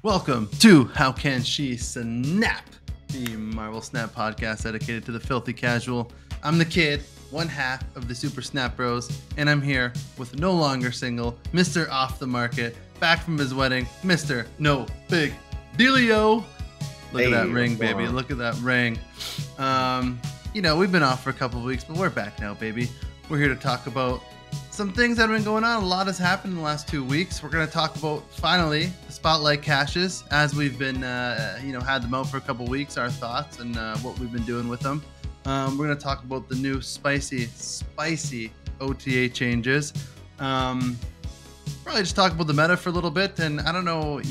Welcome to How Can She Snap, the Marvel Snap podcast dedicated to the filthy casual. I'm the kid, one half of the Super Snap Bros, and I'm here with no longer single, Mr. Off the Market, back from his wedding, Mr. No Big Dealio. Look at that ring, baby. Look at that ring. We've been off for a couple of weeks, but we're back now, baby. We're here to talk about some things that have been going on. A lot has happened in the last 2 weeks. We're going to talk about, finally, the Spotlight Caches, as we've been, had them out for a couple of weeks, our thoughts and what we've been doing with them. We're going to talk about the new spicy OTA changes. Probably just talk about the meta for a little bit, and I don't know,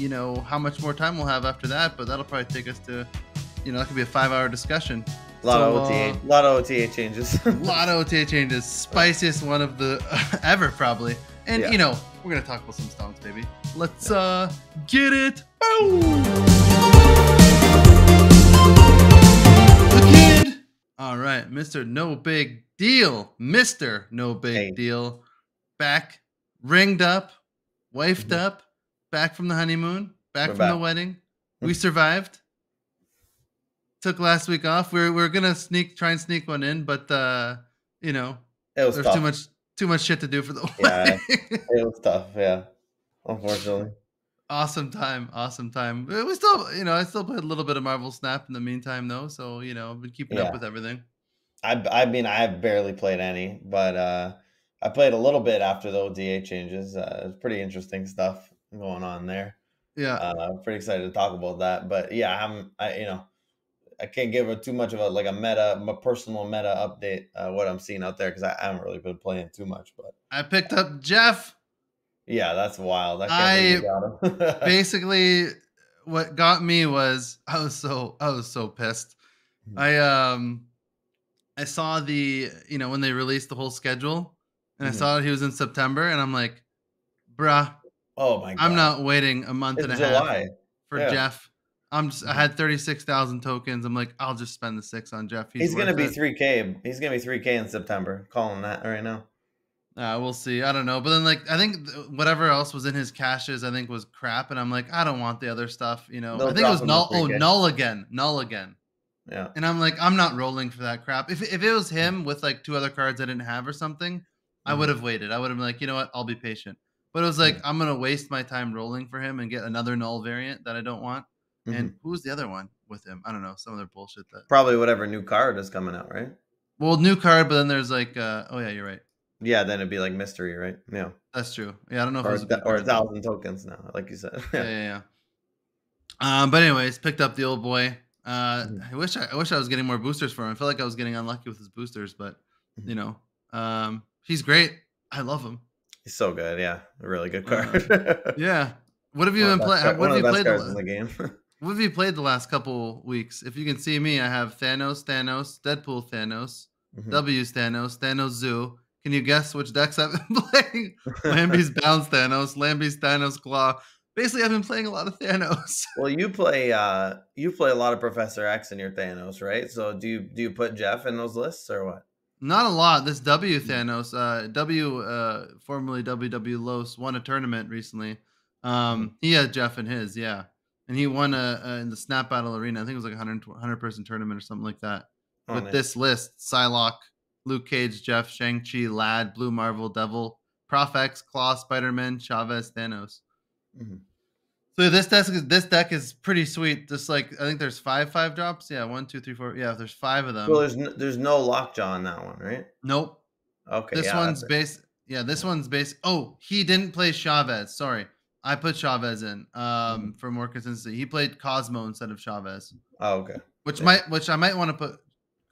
how much more time we'll have after that, but that'll probably take us to, that could be a 5-hour discussion. A lot of OTA changes. A lot of OTA changes. Spiciest one of the ever, probably. And, we're going to talk about some stonks, baby. Let's get it. Boom! The kid. All right, Mr. No Big Deal. Mr. No Big Deal. Back, ringed up, wifed up, back from the honeymoon, back from the wedding. We survived. Took last week off. We're gonna try and sneak one in, but there's tough. too much shit to do for the wedding. It was tough. Yeah, unfortunately. Awesome time. We still, I still played a little bit of Marvel Snap in the meantime, though. So I've been keeping up with everything. I've barely played any, but I played a little bit after the OTA changes. It's pretty interesting stuff going on there. Yeah, I'm pretty excited to talk about that. But yeah, I can't give it too much of a personal meta update, what I'm seeing out there, because I haven't really been playing too much. But I picked up Jeff. Yeah, that's wild. I can't believe you got him. Basically, what got me was I was so pissed. I saw the when they released the whole schedule, and I saw that he was in September, and I'm like, bruh, oh my God, I'm not waiting a month and a half for Jeff. I had 36,000 tokens. I'm like, I'll just spend the 6 on Jeff. He's gonna be 3K. He's gonna be 3K in September. Calling that right now. We'll see. I don't know. But then, I think whatever else was in his caches, I think was crap. And I'm like, I don't want the other stuff. I think it was null. Oh, null again. Yeah. And I'm like, I'm not rolling for that crap. If it was him with 2 other cards I didn't have or something, I would have waited. I would have been like, you know what? I'll be patient. But it was like, I'm gonna waste my time rolling for him and get another null variant that I don't want. And who's the other one with him? I don't know. Some other bullshit that probably whatever new card is coming out, right? Well, new card, but then there's oh yeah, you're right. Yeah, then it'd be mystery, right? Yeah, that's true. Yeah, I don't know if it was or 1,000 tokens now, like you said. Yeah. But anyways, picked up the old boy. I wish I was getting more boosters for him. I feel like I was getting unlucky with his boosters, but he's great. I love him. He's so good. Yeah, a really good card. Yeah. What have you been playing? What have you played in the game? What have you played the last couple weeks? If you can see me, I have Thanos, Deadpool Thanos, W's Thanos Zoo. Can you guess which decks I've been playing? Lambie's Bounce Thanos, Lambie's Thanos Claw. Basically, I've been playing a lot of Thanos. Well, you play a lot of Professor X in your Thanos, right? So do you put Jeff in those lists or what? Not a lot. This W Thanos, formerly WW Los, won a tournament recently. He had Jeff in his, yeah. And he won in the Snap Battle Arena. I think it was like a 100-person tournament or something like that. With this list: Psylocke, Luke Cage, Jeff, Shang-Chi, Lad, Blue Marvel, Devil, Prof X, Claw, Spider-Man, Chavez, Thanos. So this deck is pretty sweet. Just I think there's 5 drops. Yeah, 1, 2, 3, 4. Yeah, there's 5 of them. Well, there's no lockjaw on that one, right? Nope. Okay. This one's base. Yeah, this one's base. Oh, he didn't play Chavez. Sorry. I put Chavez in for more consistency. He played Cosmo instead of Chavez. Oh, okay. Which I might want to put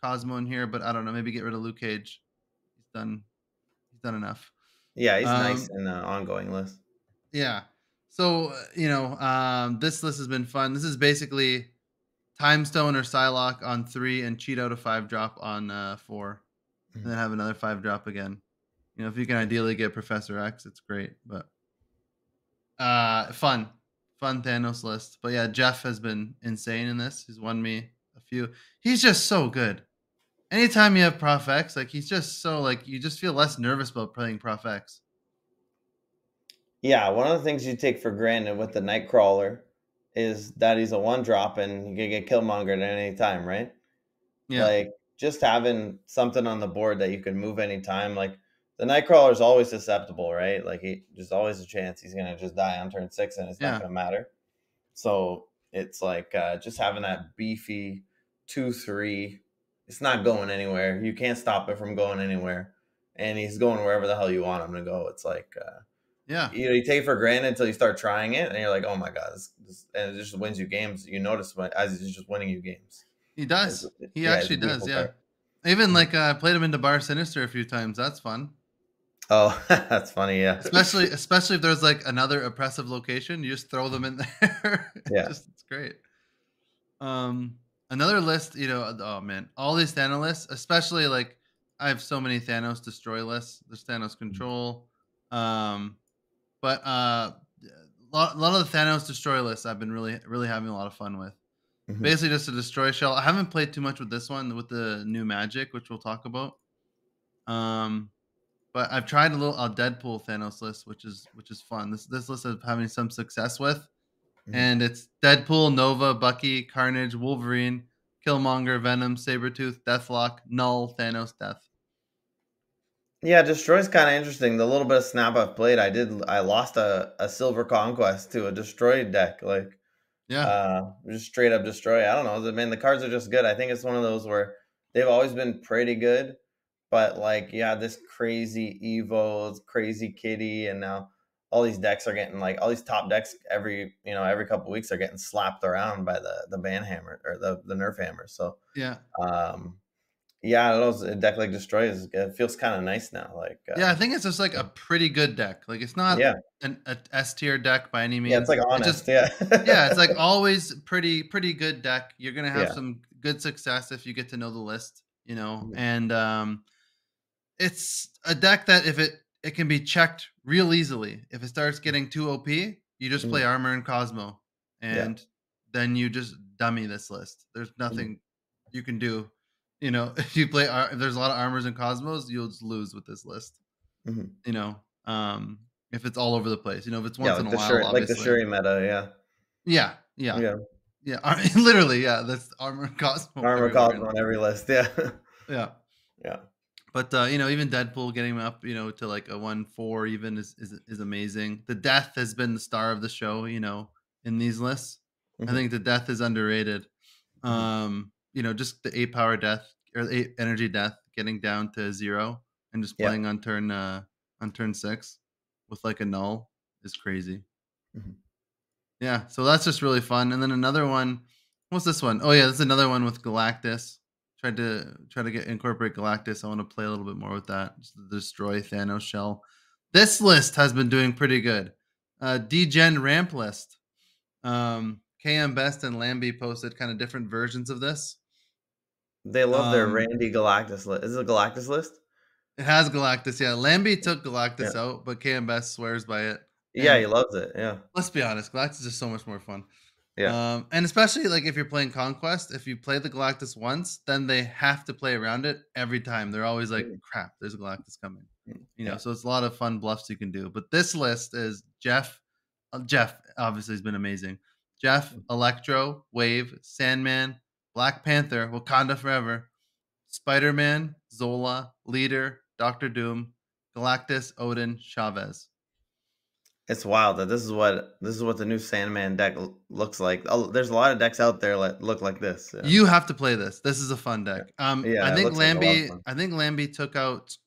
Cosmo in here, but I don't know. Maybe get rid of Luke Cage. He's done enough. Yeah, he's nice in the ongoing list. Yeah. So this list has been fun. This is basically Time Stone or Psylocke on 3 and cheat out a 5 drop on 4, and then have another 5 drop again. If you can ideally get Professor X, it's great. But fun Thanos list. But yeah, Jeff has been insane in this. He's won me a few. He's just so good. Anytime you have Prof X, he's just so you just feel less nervous about playing Prof X. Yeah, one of the things you take for granted with the Nightcrawler is that he's a one drop and you can get Killmongered at any time, right? Yeah. Like just having something on the board that you can move anytime. Like the Nightcrawler is always susceptible, right? Like there's always a chance he's gonna just die on turn 6, and it's not Yeah. gonna matter. So it's like just having that beefy 2/3. It's not going anywhere. You can't stop it from going anywhere, and he's going wherever the hell you want him to go. It's like Yeah. you take it for granted until you start trying it, and you're like, oh my god, and it just wins you games. You notice as he's just winning you games. He It's, does. He yeah, it's a actually does. beautiful Yeah. card. Even Mhm. like I played him into Bar Sinister a few times. That's fun. Oh, that's funny. Yeah, Especially if there's like another oppressive location, you just throw them in there. yeah. It's great. Another list, oh man, all these Thanos lists, especially like I have so many Thanos destroy lists. There's Thanos control. Um, but lot of the Thanos destroy lists I've been really having a lot of fun with. Mhm. Basically just a destroy shell. I haven't played too much with this one with the new magic, which we'll talk about. Um, but I've tried a Deadpool Thanos list, which is fun. This list I'm having some success with, Mhm. and it's Deadpool, Nova, Bucky, Carnage, Wolverine, Killmonger, Venom, Sabretooth, Deathlock, Null, Thanos, Death. Yeah, Destroy's kind of interesting. The little bit of Snap I've played, I lost a Silver Conquest to a Destroy deck, like Yeah, just straight up Destroy. I don't know. I mean, the cards are just good. I think it's one of those where they've always been pretty good, but like yeah, this crazy Evo, crazy Kitty, and now all these decks are getting like all these top decks every couple weeks are getting slapped around by the ban hammer or the nerf hammer. So yeah, um yeah, I don't know. A deck like Destroy it feels kind of nice now. Like yeah. I think it's just like yeah. a pretty good deck. Like it's not Yeah. a S tier deck by any Yeah, it's means. like It just honest, yeah. Yeah, it's like always pretty good deck. You're gonna have Yeah. some good success if you get to know the list, Mhm, and it's a deck that if it can be checked real easily. If it starts getting too OP, you just play mhm, Armor and Cosmo, yeah, and then you just dummy this list. There's mhm, nothing you can do. If you if there's a lot of armors and cosmos, you'll just lose with this list. mhm. You know, um, if it's all over the place. If it's Yeah, once in a while, like the obviously. Shuri meta, yeah. Yeah, yeah, Yeah. yeah. Literally, yeah. That's armor and Cosmo Armor everywhere. calls And on every list, yeah. yeah, Yeah. but even Deadpool getting him up, to like a 1-4 even is amazing. The death has been the star of the show. In these lists, I Mhm, think the death is underrated. mhm. Just the 8 power death or 8 energy death getting down to 0 and just Yeah. playing on turn 6 with like a null is crazy. Mhm. Yeah, so that's just really fun. And then another one, what's this one? Oh yeah, this is another one with Galactus. Try to get incorporate Galactus. I want to play a little bit more with that. Just the destroy Thanos shell. This list has been doing pretty good. Degen ramp list. KM Best and Lambie posted kind of different versions of this. They love their Um, Randy Galactus list. Is it a Galactus list? it has Galactus. Yeah, Lambie took Yeah. Galactus out, but KM Best swears by it. Yeah, he And loves it, yeah. let's be honest, Galactus is so much more fun. Yeah. And especially like if you're playing Conquest, if you play the Galactus once, then they have to play around it every time. They're always like, Mhm, crap, there's a Galactus coming. yeah. So it's a lot of fun bluffs you can do. But this list is Jeff. Jeff obviously has been amazing. Jeff, Mm. Electro, Wave, Sandman, Black Panther, Wakanda Forever, Spider Man, Zola, Leader, Doctor Doom, Galactus, Odin, Chavez. It's wild that this is what the new Sandman deck looks like. Oh, there's a lot of decks out there that look like this, yeah. You have to play this. This is a fun deck. Yeah. I Yeah, it think looks like a lot of Lambie. fun. I think Lambie took out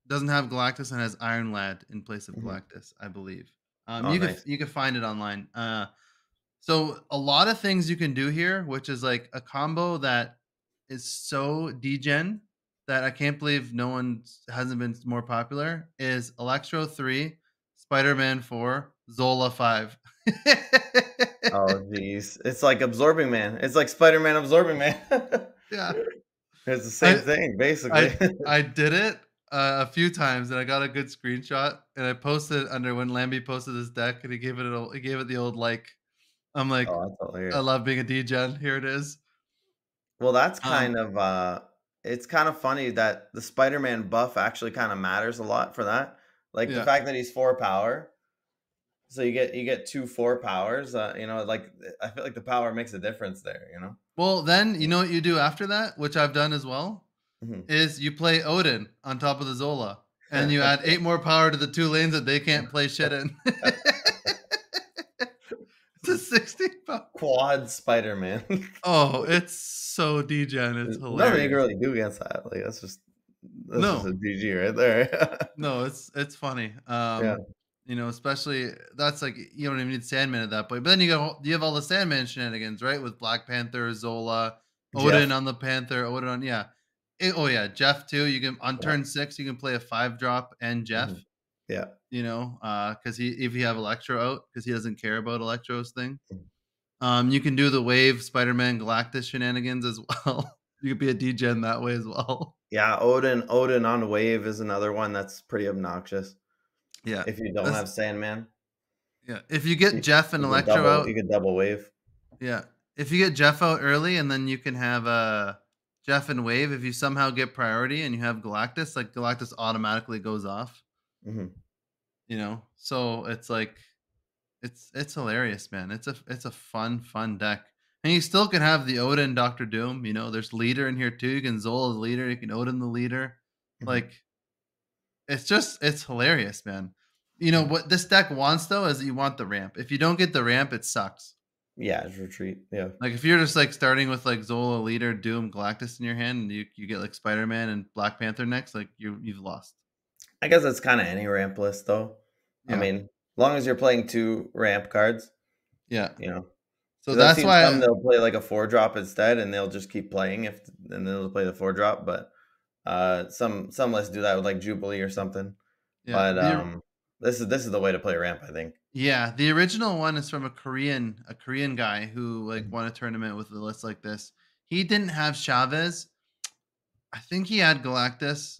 doesn't have Galactus and has Iron Lad in place of Mhm. Galactus, I believe. Oh, nice. You could find it online. So a lot of things you can do here, which is like a combo that is so degen that I can't believe no one hasn't been more popular. Is Electro 3, Spider Man 4, Zola 5. Oh, geez. It's like Absorbing Man. It's like Spider-Man Absorbing Man. Yeah. It's the same I thing, basically. I I did it a few times and I got a good screenshot and I posted under when Lambie posted this deck and he gave it the old like. I'm like, Oh, that's I hilarious. love being a degen. Here it is. Well, that's Um, kind of, it's kind of funny that the Spider-Man buff actually kinda matters a lot for that. Like, the yeah, fact that he's 4 power. So you get 2 4 powers. Like I feel like the power makes a difference there. Well, then you know what you do after that, which I've done as well, Mhm. is you play Odin on top of the Zola, and you add 8 more power to the 2 lanes that they can't play shit in. It's a 16 power. Quad Spider-Man. Oh, it's so degen. It's There's nothing you can hilarious. really do against that. Like that's just a No, GG right there. no, it's funny. Yeah. Especially that's like you don't even need Sandman at that point. But then you have all the Sandman shenanigans, right? With Black Panther, Zola, Odin Jeff. on the Panther, Odin on oh yeah, Jeff too. You can on Yeah. turn 6, you can play a 5-drop and Jeff. Mhm. Yeah. Because if you have Electro out, because he doesn't care about Electro's thing. Mhm. You can do the Wave Spider-Man Galactus shenanigans as well. You could be a degen that way as well. Yeah, Odin on Wave is another one that's pretty obnoxious. Yeah, If you don't that's have Sandman, yeah. If you get you, Jeff and you could Electro double out, you could double wave. yeah. If you get Jeff out early and then you can have Jeff and Wave, if you somehow get priority and you have Galactus, like Galactus automatically goes off, Hmm. So it's like it's hilarious, man. It's a fun deck. And you still can have the Odin Doctor Doom, there's leader in here too. You can Zola the leader, you can Odin the leader. Hmm. Like it's hilarious, man. Hmm. What this deck wants though is you want the ramp. If you don't get the ramp, it sucks. Yeah, it's retreat. Yeah. Like if you're just like starting with like Zola, Leader, Doom, Galactus in your hand, and you get like Spider Man and Black Panther next, like you've lost. I guess it's kind of any ramp list though. I Yeah, mean, as long as you're playing 2 ramp cards, yeah. you know. So Because I've that's seen some why, they'll play like a 4-drop instead, and they'll just keep playing and they'll play the 4-drop. But some lists do that with like Jubilee or something. yeah, But this is the way to play ramp, I think. the original one is from a Korean guy who like Mhm. won a tournament with a list like this. He didn't have Chavez. I think he had Galactus.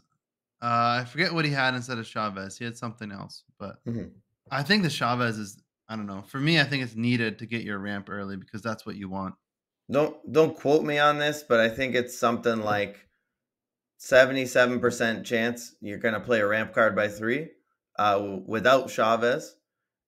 I forget what he had instead of Chavez. He had something else, but Mhm. I think the Chavez is. I don't know. For me, I think it's needed to get your ramp early because that's what you want. Don't quote me on this, but I think it's something like 77% chance you're gonna play a ramp card by 3, without Chavez,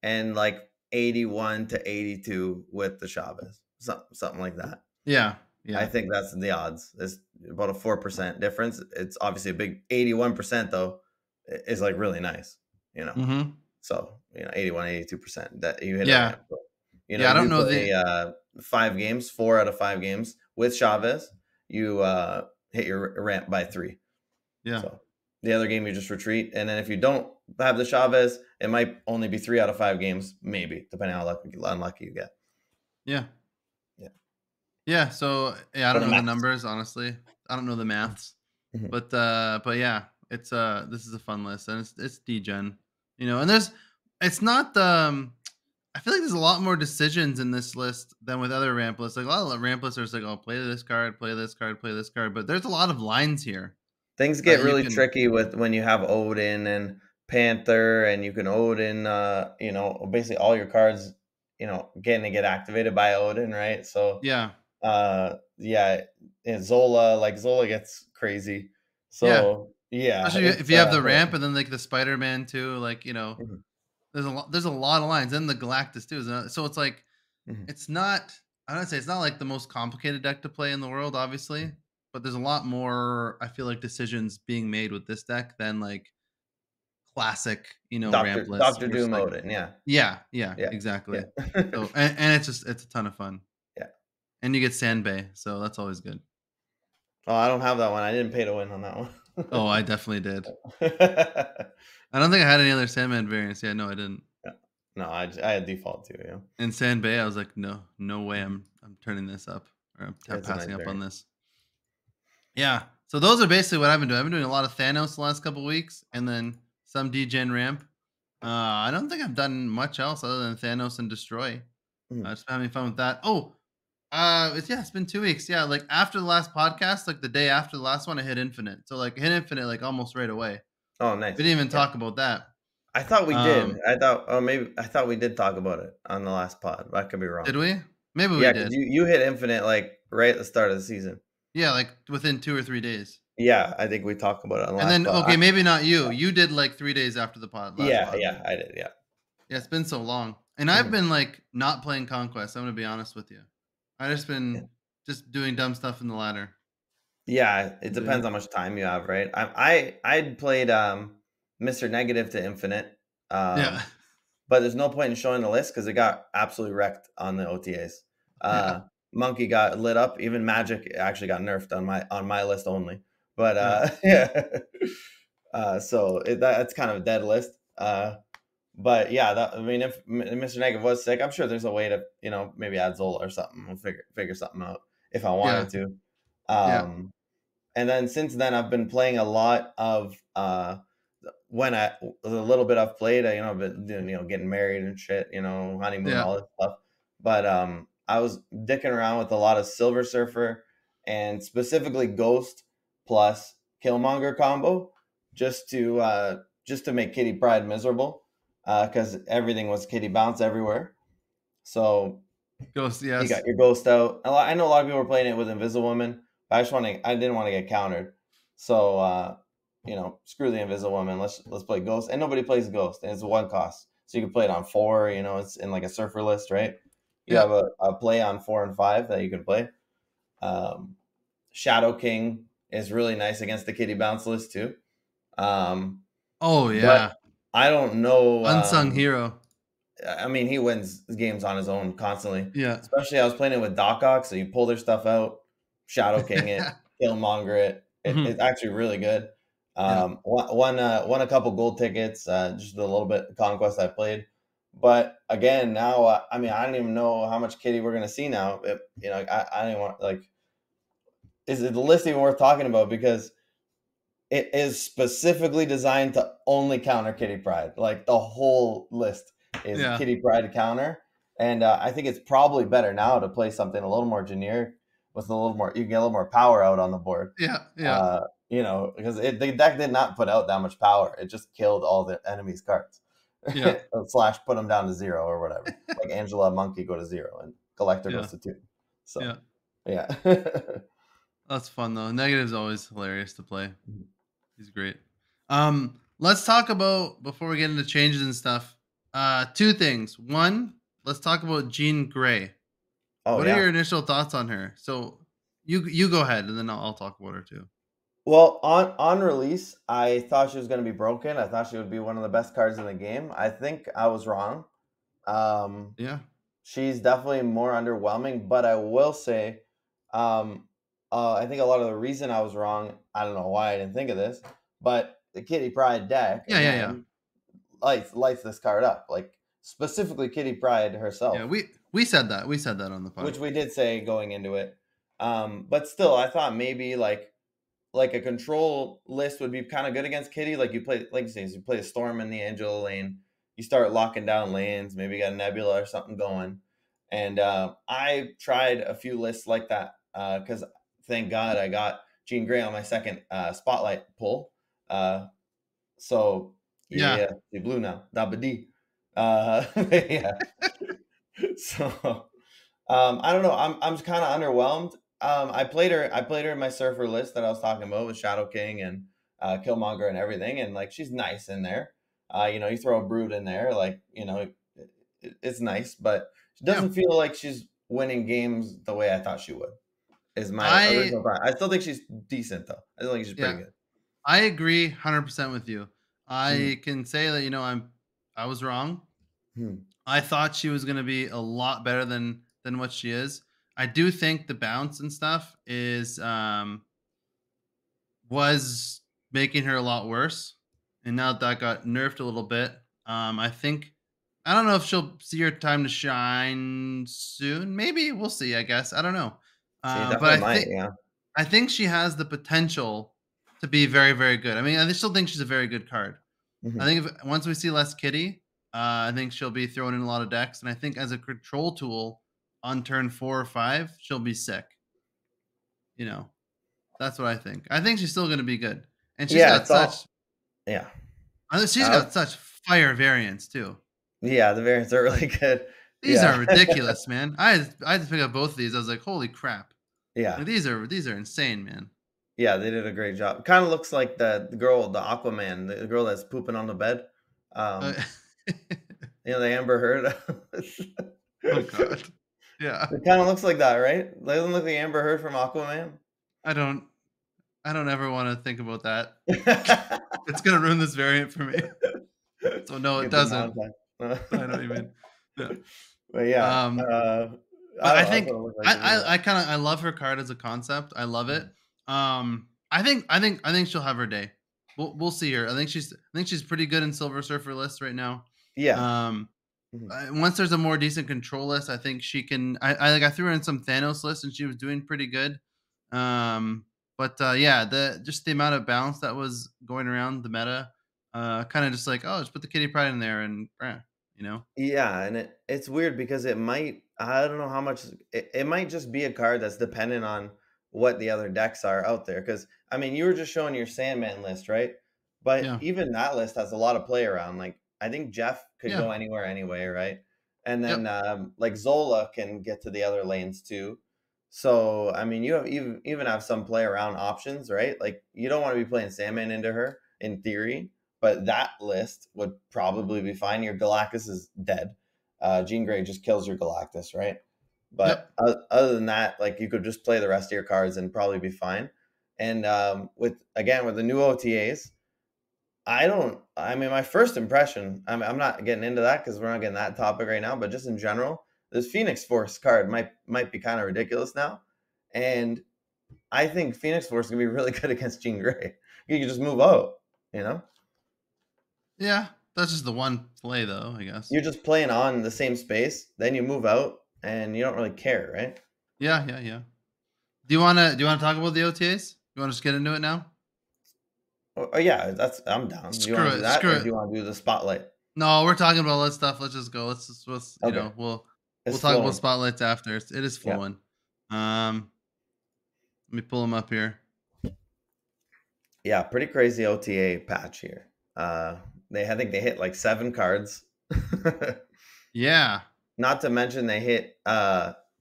and like 81 to 82 with the Chavez, something like that. Yeah, I yeah. think that's the odds. It's about a 4% difference. It's obviously a big 81% though, is like really nice, you know. Mhm. So 81, 82% that you hit a Yeah. ramp. But, Yeah, I if don't you know the play 5 games, 4 out of 5 games with Chavez, you hit your ramp by 3. yeah. So the other game you just retreat, and then if you don't have the Chavez, it might only be 3 out of 5 games, maybe depending on how unlucky you get. Yeah. Yeah, Yeah, so, yeah, I for don't the know the max. numbers, honestly. I don't know the maths. Mhm. But yeah, this is a fun list, and it's degen, and it's not, I feel like there's a lot more decisions in this list than with other ramp lists. Like, a lot of the ramp lists are just like, "Oh, play this card, play this card, play this card," but there's a lot of lines here Things that get you really can. tricky with when you have Odin and Panther, and you can Odin, basically all your cards, getting to get activated by Odin, right? So, Yeah. yeah, and Zola gets crazy. Yeah. So, yeah, Especially if it's you have the ramp and then, like, the Spider-Man too, like, mhm, there's a lot of lines, and the Galactus too, so it's like, mhm. it's not I don't say it's not like the most complicated deck to play in the world, obviously, but there's a lot more, I feel like, decisions being made with this deck than like classic, Doctor ramp lists Doctor where it's Doom like, Odin, yeah, yeah, yeah, exactly. yeah, So and it's a ton of fun. yeah. And you get Sandbay, so that's always good. Oh, I don't have that one. I didn't pay to win on that Oh, one. I definitely did. I don't think I had any other Sandman variants. Yeah, no, I didn't. Yeah. No, I had default too. Yeah, And Sandbay, I was like, no way, I'm turning this up, or I'm it's a nice passing up on variant. this. Yeah. So those are basically what I've been doing. I've been doing a lot of Thanos the last couple weeks, and then some degen ramp. I don't think I've done much else other than Thanos and destroy. Mhm. Just having fun with that. Oh, it's been 2 weeks. Yeah, like after the last podcast, like the day after the last one, I hit infinite. So like hit infinite like almost right away. Oh, We nice. didn't even Yeah. talk about that. I thought we did. Um, I thought we did talk about it on the last pod. But I could be did wrong. we? Maybe we Yeah, because did. you hit infinite like right at the start of the season. Yeah, like within 2 or 3 days. Yeah, I think we talked about it on the And last then pod. okay, maybe not you. You did like 3 days after the last Yeah, pod. yeah, I did. Yeah, Yeah, it's been so long. And I've Mhm. been like not playing Conquest. I'm gonna be honest with you. I just Yeah. been just doing dumb stuff in the ladder. Yeah, it Doing depends how much time you have, right? I'd played Mr. Negative to Infinite. yeah. Um but there's no point in showing the list because it got absolutely wrecked on the OTAs. Yeah. Uh Monkey got lit up, even Magic actually got nerfed on my list only. But Yeah. yeah. That's kind of a dead list. But yeah, I mean, if Mr. Negative was sick, I'm sure there's a way to, maybe add Zola or something. We'll figure something out if I Yeah. wanted to. Yeah. Um, and then since then, I've been playing a lot of when I the little bit I've played, I've been getting married and shit, honeymoon, Yeah. all this stuff. But I was dicking around with a lot of Silver Surfer and specifically Ghost plus Killmonger combo, just to make Kitty Pryde miserable, because everything was Kitty Bounce everywhere. So Ghost, you yes. got your Ghost out. I know a lot of people were playing it with Invisible Woman, but I didn't want to get countered. So screw the Invisible Woman. Let's play Ghost, and nobody plays Ghost, and it's one cost, so you can play it on 4. It's in like a surfer list, right? You Yeah. have a play on 4 and 5 that you can play. Um, Shadow King is really nice against the Kitty Bounce list too. Um, Oh but yeah. I don't know. Unsung hero. I mean, he wins games on his own constantly. Yeah. Especially, I was playing it with Doc Ock, so you pull their stuff out, Shadow King it, Killmonger it. Mhm. It's actually really good. Yeah. Won a couple gold tickets, just a little bit of Conquest I played. But again, now I mean, I don't even know how much Kitty we're gonna see now. I don't even want is it the list even worth talking about because it is specifically designed to only counter Kitty Pryde. Like the whole list is Yeah. Kitty Pryde counter, and I think it's probably better now to play something a little more generic with a little more. You can get a little more power out on the board. Yeah. Yeah. Because the deck did not put out that much power. It just killed all the enemy's cards. Yeah. Slash put them down to 0 or whatever. Like Angela Monkey go to 0 and Collector Yeah. goes to 2. So Yeah. yeah. That's fun though. Negative's always hilarious to play. He's great. Let's talk about before we get into changes and stuff. Two things. One, let's talk about Jean Grey. Oh What are your yeah. initial thoughts on her? So you go ahead, and then I'll talk about her too. Well, on release, I thought she was going to be broken. I thought she would be one of the best cards in the game. I think I was wrong. Um, Yeah. she's definitely more underwhelming, but I will say, um, I think a lot of the reason I was wrong, I don't know why I didn't think of this, but the Kitty Pryde deck Yeah. Yeah. Yeah. again lights this card up, like specifically Kitty Pryde Yeah. herself, We said that. We said that on the which pod. we did say going into it. But still, I thought maybe like a control list would be kind of good against Kitty. Like you play, like you say, you play a Storm in the Angela lane. You start locking down lanes. Maybe you got a Nebula or something going. And I tried a few lists like that because thank God I got Jean Grey on my second Spotlight pull. Uh, so Yeah. yeah, the blue now, Dabba D. Yeah. So I don't know. I'm kind of underwhelmed. I played her. I played her in my surfer list that I was talking about with Shadow King and Killmonger and everything, and like she's nice in there. You throw a Brood in there, like it's nice, but she Yeah. doesn't feel like she's winning games the way I thought she would. Is my I original thought. I still think she's decent though. I still think she's pretty yeah. good. I agree 100% with you. Mm. I can say that I was wrong. Hmm. I thought she was going to be a lot better than what she is. I do think the bounce and stuff is was making her a lot worse. And now that got nerfed a little bit, I think I don't know if she'll see her time to shine soon. Maybe we'll see. I guess I don't know, She but definitely might. Yeah. I think she has the potential to be very very good. I mean, I still think she's a very good card. I Hmm. think if once we see less Kitty, I think she'll be thrown in a lot of decks, and I think as a control tool on turn 4 or 5, she'll be sick. You know, that's what I think. I think she's still going to be good, and Yeah. It's all. Yeah. she's Uh, got such fire variants too. yeah. The variants are really Like good. these are Yeah. ridiculous, man. I had to pick up both of these. I was like, holy crap! Yeah. Like these are insane, man. Yeah, they did a great job. Kind of looks like the girl, the Aquaman, the girl that's pooping on the bed. Uh, Um, You know, the Amber Heard. Oh God. Yeah. It kind of looks like that, right? Doesn't look like Amber Heard from Aquaman. I don't I don't ever want to think about that. It's gonna ruin this variant for me. So no, it Get the doesn't. downtime. I know what you mean. Yeah. But yeah, Um, I but don't I know. That's think what it looks like to me. I kind of I love her card as a concept. I love it. Mhm. I think she'll have her day. We'll see her. I think she's pretty good in Silver Surfer lists right now. Yeah. Um, Mhm. once there's a more decent control list, I think she can. I threw her in some Thanos lists and she was doing pretty good. Um, but yeah, the just the amount of balance that was going around the meta, kind of just like, oh, just put the Kitty Pryde in there and you know. Yeah, and it's weird because it might, I don't know how much, it might just be a card that's dependent on what the other decks are out there. Because I mean, you were just showing your Sandman list, right? But Yeah, even that list has a lot of play around. Like I think Jeff could yeah, go anywhere anyway, right? And then yep, like Zola can get to the other lanes too. So I mean, you have even have some play around options, right? Like you don't want to be playing Sandman into her in theory, but that list would probably be fine. Your Galactus is dead. Jean Grey just kills your Galactus, right? But yep. other than that, like you could just play the rest of your cards and probably be fine. And with the new OTAs, I don't. I mean, my first impression. I'm not getting into that because we're not getting that topic right now. But just in general, this Phoenix Force card might be kind of ridiculous now, and I think Phoenix Force is gonna be really good against Jean Grey. You can just move out, you know. Yeah, that's just the one play though, I guess. You're just playing on the same space, then you move out, and you don't really care, right? Yeah, yeah, yeah. Do you wanna talk about the OTAs? You wanna just get into it now? Oh, yeah, that's I'm down. Do you Screw want to do it, that, screw or do it. you want to do the spotlight? No, we're talking about let's stuff. Let's just go. Let's you Okay, know, we'll it's talk about flowing. spotlights after. It is Yeah, flowing. Um, let me pull them up here. yeah, pretty crazy OTA patch here. I think they hit like 7 cards. Yeah, Not to mention they hit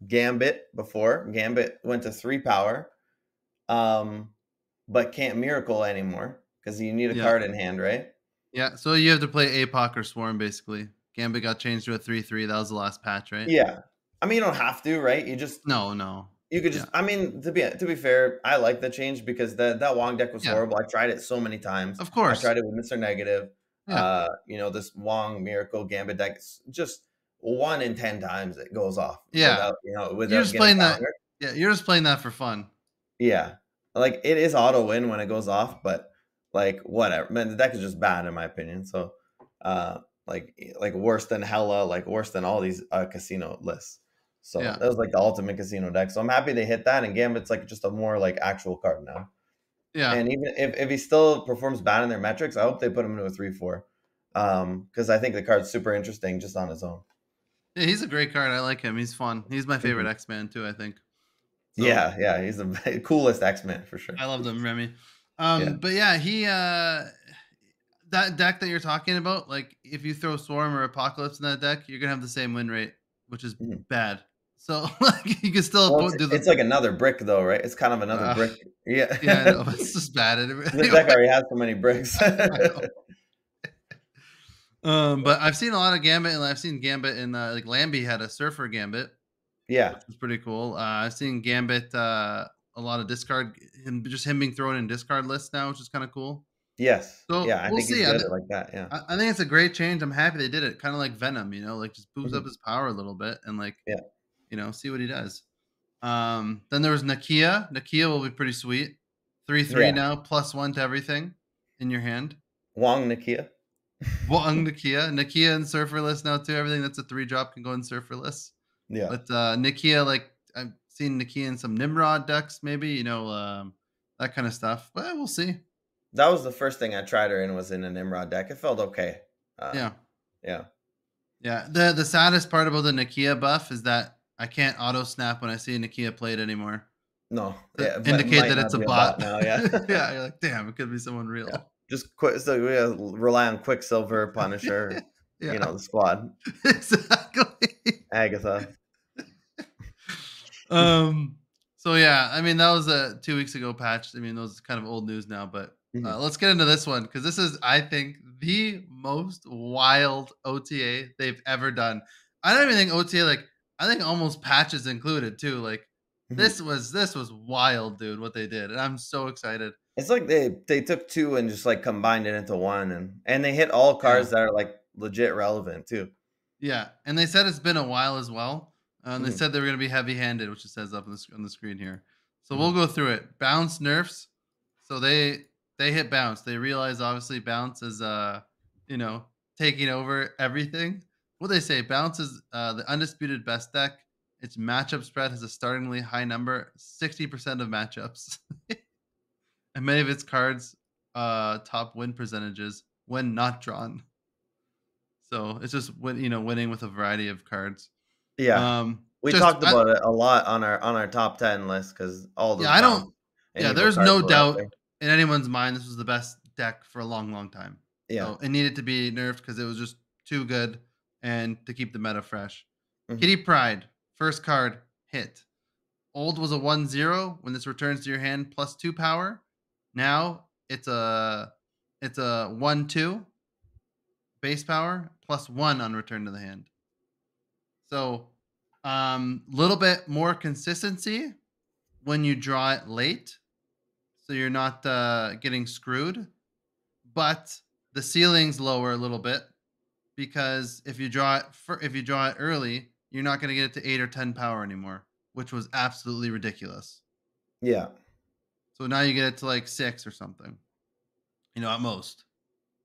Gambit before. Gambit went to 3 power, um, but can't miracle anymore because you need a yeah, card in hand, right? yeah. So you have to play APOC or Swarm basically. Gambit got changed to a 3/3. That was the last patch, right? Yeah. I mean, you don't have to, right? No, no. You could Yeah, just, I mean, to be fair, I like the change because that Wong deck was yeah. horrible. I tried it so many times. Of I course. tried it with Mr. Negative. Yeah, This Wong Miracle Gambit deck is just 1 in 10 times it goes off yeah. You're without just getting playing that. countered. Yeah, you're just playing that for fun. Yeah. Like it is auto win when it goes off, but like whatever. Man, the deck is just bad in my opinion. So like worse than Hella, like worse than all these casino lists. So Yeah, that was like the ultimate casino deck. So I'm happy they hit that, and Gambit's like just a more like actual card now. yeah. And even if he still performs bad in their metrics, I hope they put him into a 3/4. Because I think the card's super interesting just on his own. Yeah, he's a great card. I like him. He's fun. He's my favorite Mhm. X-Man too, I think. So Yeah, yeah, he's the coolest X-Men for sure. I love them, Remy. Yeah. But yeah, he that deck that you're talking about, like if you throw Swarm or Apocalypse in that deck, you're gonna have the same win rate, which is Mhm. bad. So like you can still Well, do it's the like another brick though, right? It's kind of another uh, brick. Yeah. yeah, I know, but it's just bad The deck anyway. already has so many bricks. I know. But I've seen a lot of Gambit, and I've seen Gambit in like Lambie had a Surfer Gambit, Yeah. which was pretty cool. I've seen Gambit a lot of discard him being thrown in discard lists now, which is kind of cool. Yes. So Yeah, I we'll think he's see. good at like that, yeah. I think it's a great change. I'm happy they did it. Kind of like Venom, like just boost up Mhm. his power a little bit and like, Yeah. see what he does. Then there was Nakia. Nakia will be pretty sweet. 3/3 Yeah. now, +1 to everything in your hand. Wong Nakia. Wong Nakia. Nakia in Surferless now too. Everything that's a 3-drop can go in Surferless. Yeah. But Nakia, like I've seen Nakia in some Nimrod decks, maybe, that kind of stuff. But we'll see. That was the first thing I tried her in was in a Nimrod deck. It felt okay. Yeah. Yeah. Yeah, the saddest part about the Nakia buff is that I can't auto snap when I see a Nakia played anymore No. to Yeah, it indicate might that it's not a be a bot bot. now, yeah. Yeah, you're like, damn, it could be someone Yeah. real. Just quit, so we rely on Quicksilver, Punisher, Yeah, the squad, exactly. Agatha. Um. So yeah, I mean that was a 2 weeks ago patch. I mean those kind of old news now, but Mhm. Let's get into this one because this is, I think, the most wild OTA they've ever done. I don't even think OTA like. I think almost patches included too. Like Mhm. this was wild, dude. What they did, and I'm so excited. It's like they took 2 and just, like, combined it into 1, and they hit all Yeah. cards that are, like, legit relevant too. Yeah, and they said it's been a while as well. And they Mhm. said they were going to be heavy-handed, which it says up on the screen here. So we'll Mhm. go through it. Bounce nerfs. So they hit bounce. They realize obviously bounce is you know taking over everything. What they say, bounce is the undisputed best deck. Its matchup spread has a startlingly high number, 60% of matchups, and many of its cards top win percentages when not drawn. So it's just winning with a variety of cards. Yeah. We Just talked about it a lot on our top 10 list because all yeah, those I don't bounce and yeah, Evo there's cards no were up doubt there. in anyone's mind this was the best deck for a long, long time. Yeah. So it needed to be nerfed because it was just too good and to keep the meta fresh. Mhm. Kitty Pride, first card, hit. Old was a 1-0. When this returns to your hand, plus 2 power. Now it's a 1-2 base power, plus 1 on return to the hand. So little bit more consistency when you draw it late, so you're not getting screwed. But the ceiling's lower a little bit because if you draw it early, you're not going to get it to 8 or 10 power anymore, which was absolutely ridiculous. Yeah. So now you get it to like 6 or something, at most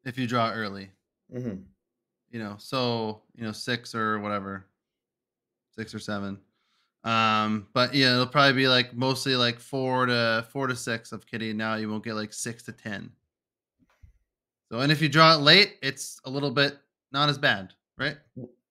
if you draw early. Mhm. So 6 or whatever, 6 or 7. But yeah, it'll probably be like mostly like 4 to 6 of kitty. Now you won't get like 6 to 10. So, and if you draw it late, it's a little bit not as bad, right?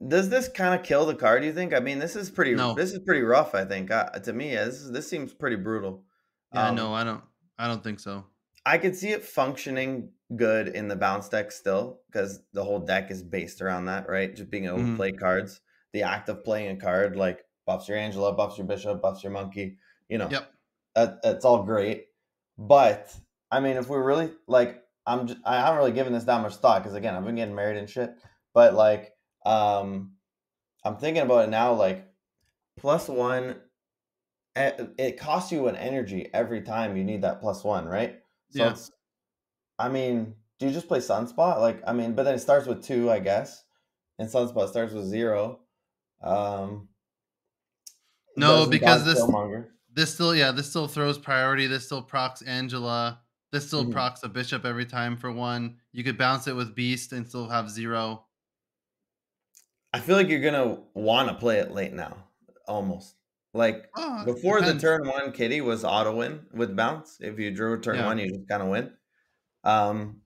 Does this kinda kill the card, do you think? I mean, No. this is pretty rough, I think. To me, this seems pretty brutal. Yeah, no, Um, I don't think so. I could see it functioning good in the bounce deck still, because the whole deck is based around that, right? Just being able to Mhm. play cards. The act of playing a card, like, buffs your Angela, buffs your Bishop, buffs your Monkey, you know, Yep. that's all great. But, I mean, if we're really like, I haven't really given this that much thought, because again, I've been getting married and shit, but, like, um I'm thinking about it now, like +1, it costs you an energy every time you need that +1, right? So Yeah. it's, I mean, do you just play Sunspot? Like, I mean, but then it starts with 2, I guess, and Sunspot starts with 0. Um, No, doesn't because dodge this Killmonger. this still yeah, this still throws priority. This still procs Angela. This still Mhm. procs a bishop every time for 1. You could bounce it with beast and still have 0. I feel like you're gonna want to play it late now, almost. Like before the Depends. turn 1 kitty was auto win with bounce. If you drew turn Yeah. 1, you just kind of win. Um,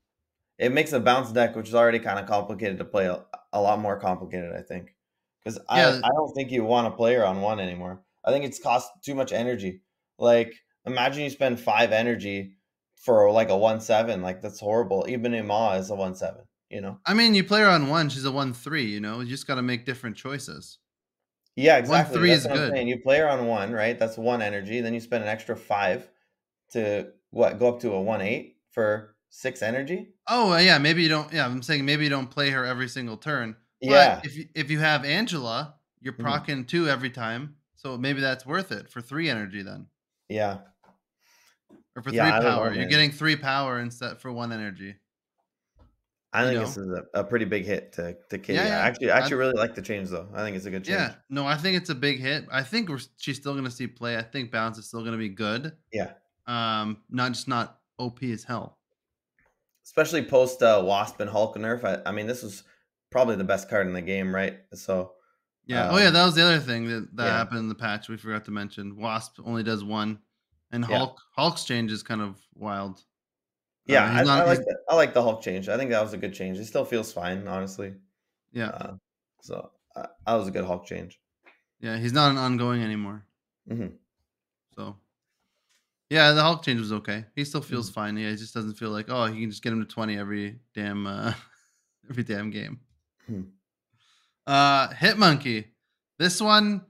It makes a bounce deck, which is already kinda complicated to play, a lot more complicated, I think. 'Cause Yeah. I don't think you want to play her on 1 anymore. I think it's cost too much energy. Like, imagine you spend 5 energy for, like, a 1/7, like, that's horrible. Even Ima is a 1/7, you know? I mean, you play her on 1, she's a 1-3, You just got to make different choices. Yeah, exactly, 1-3 that's is what I'm good. saying. You play her on 1, right? That's 1 energy, then you spend an extra 5 to, what, go up to a 1/8 for 6 energy? Oh, yeah, maybe you don't yeah, I'm saying maybe you don't play her every single turn, but Yeah. if you have Angela, you're Mhm. proccing 2 every time, so maybe that's worth it for 3 energy then, Yeah. or for Yeah, 3 I don't know, power. You're man. getting 3 power instead for 1 energy, I you think know? this is a pretty big hit to Yeah, Kitty. yeah. I I actually really like the change though. I think it's a good Yeah, change. no, I think it's a big hit. I think she's still gonna see play. I think Bounce is still gonna be good, Yeah. not OP as hell. Especially post Wasp and Hulk nerf. I mean, this was probably the best card in the game, right? So, Yeah. Oh, yeah, um, that was the other thing that yeah. happened in the patch we forgot to mention. Wasp only does 1, and Yeah. Hulk's change is kind of wild. Yeah, He's I not like he's that. I like the Hulk change. I think that was a good change. It still feels fine, honestly. yeah. Uh, so that was a good Hulk change. Yeah, he's not an ongoing anymore. Hmm. So, yeah, the Hulk change was okay. He still feels Hmm. fine. Yeah, he just doesn't feel like, "Oh, you can just get him to 20 every damn game." Hit Monkey. This one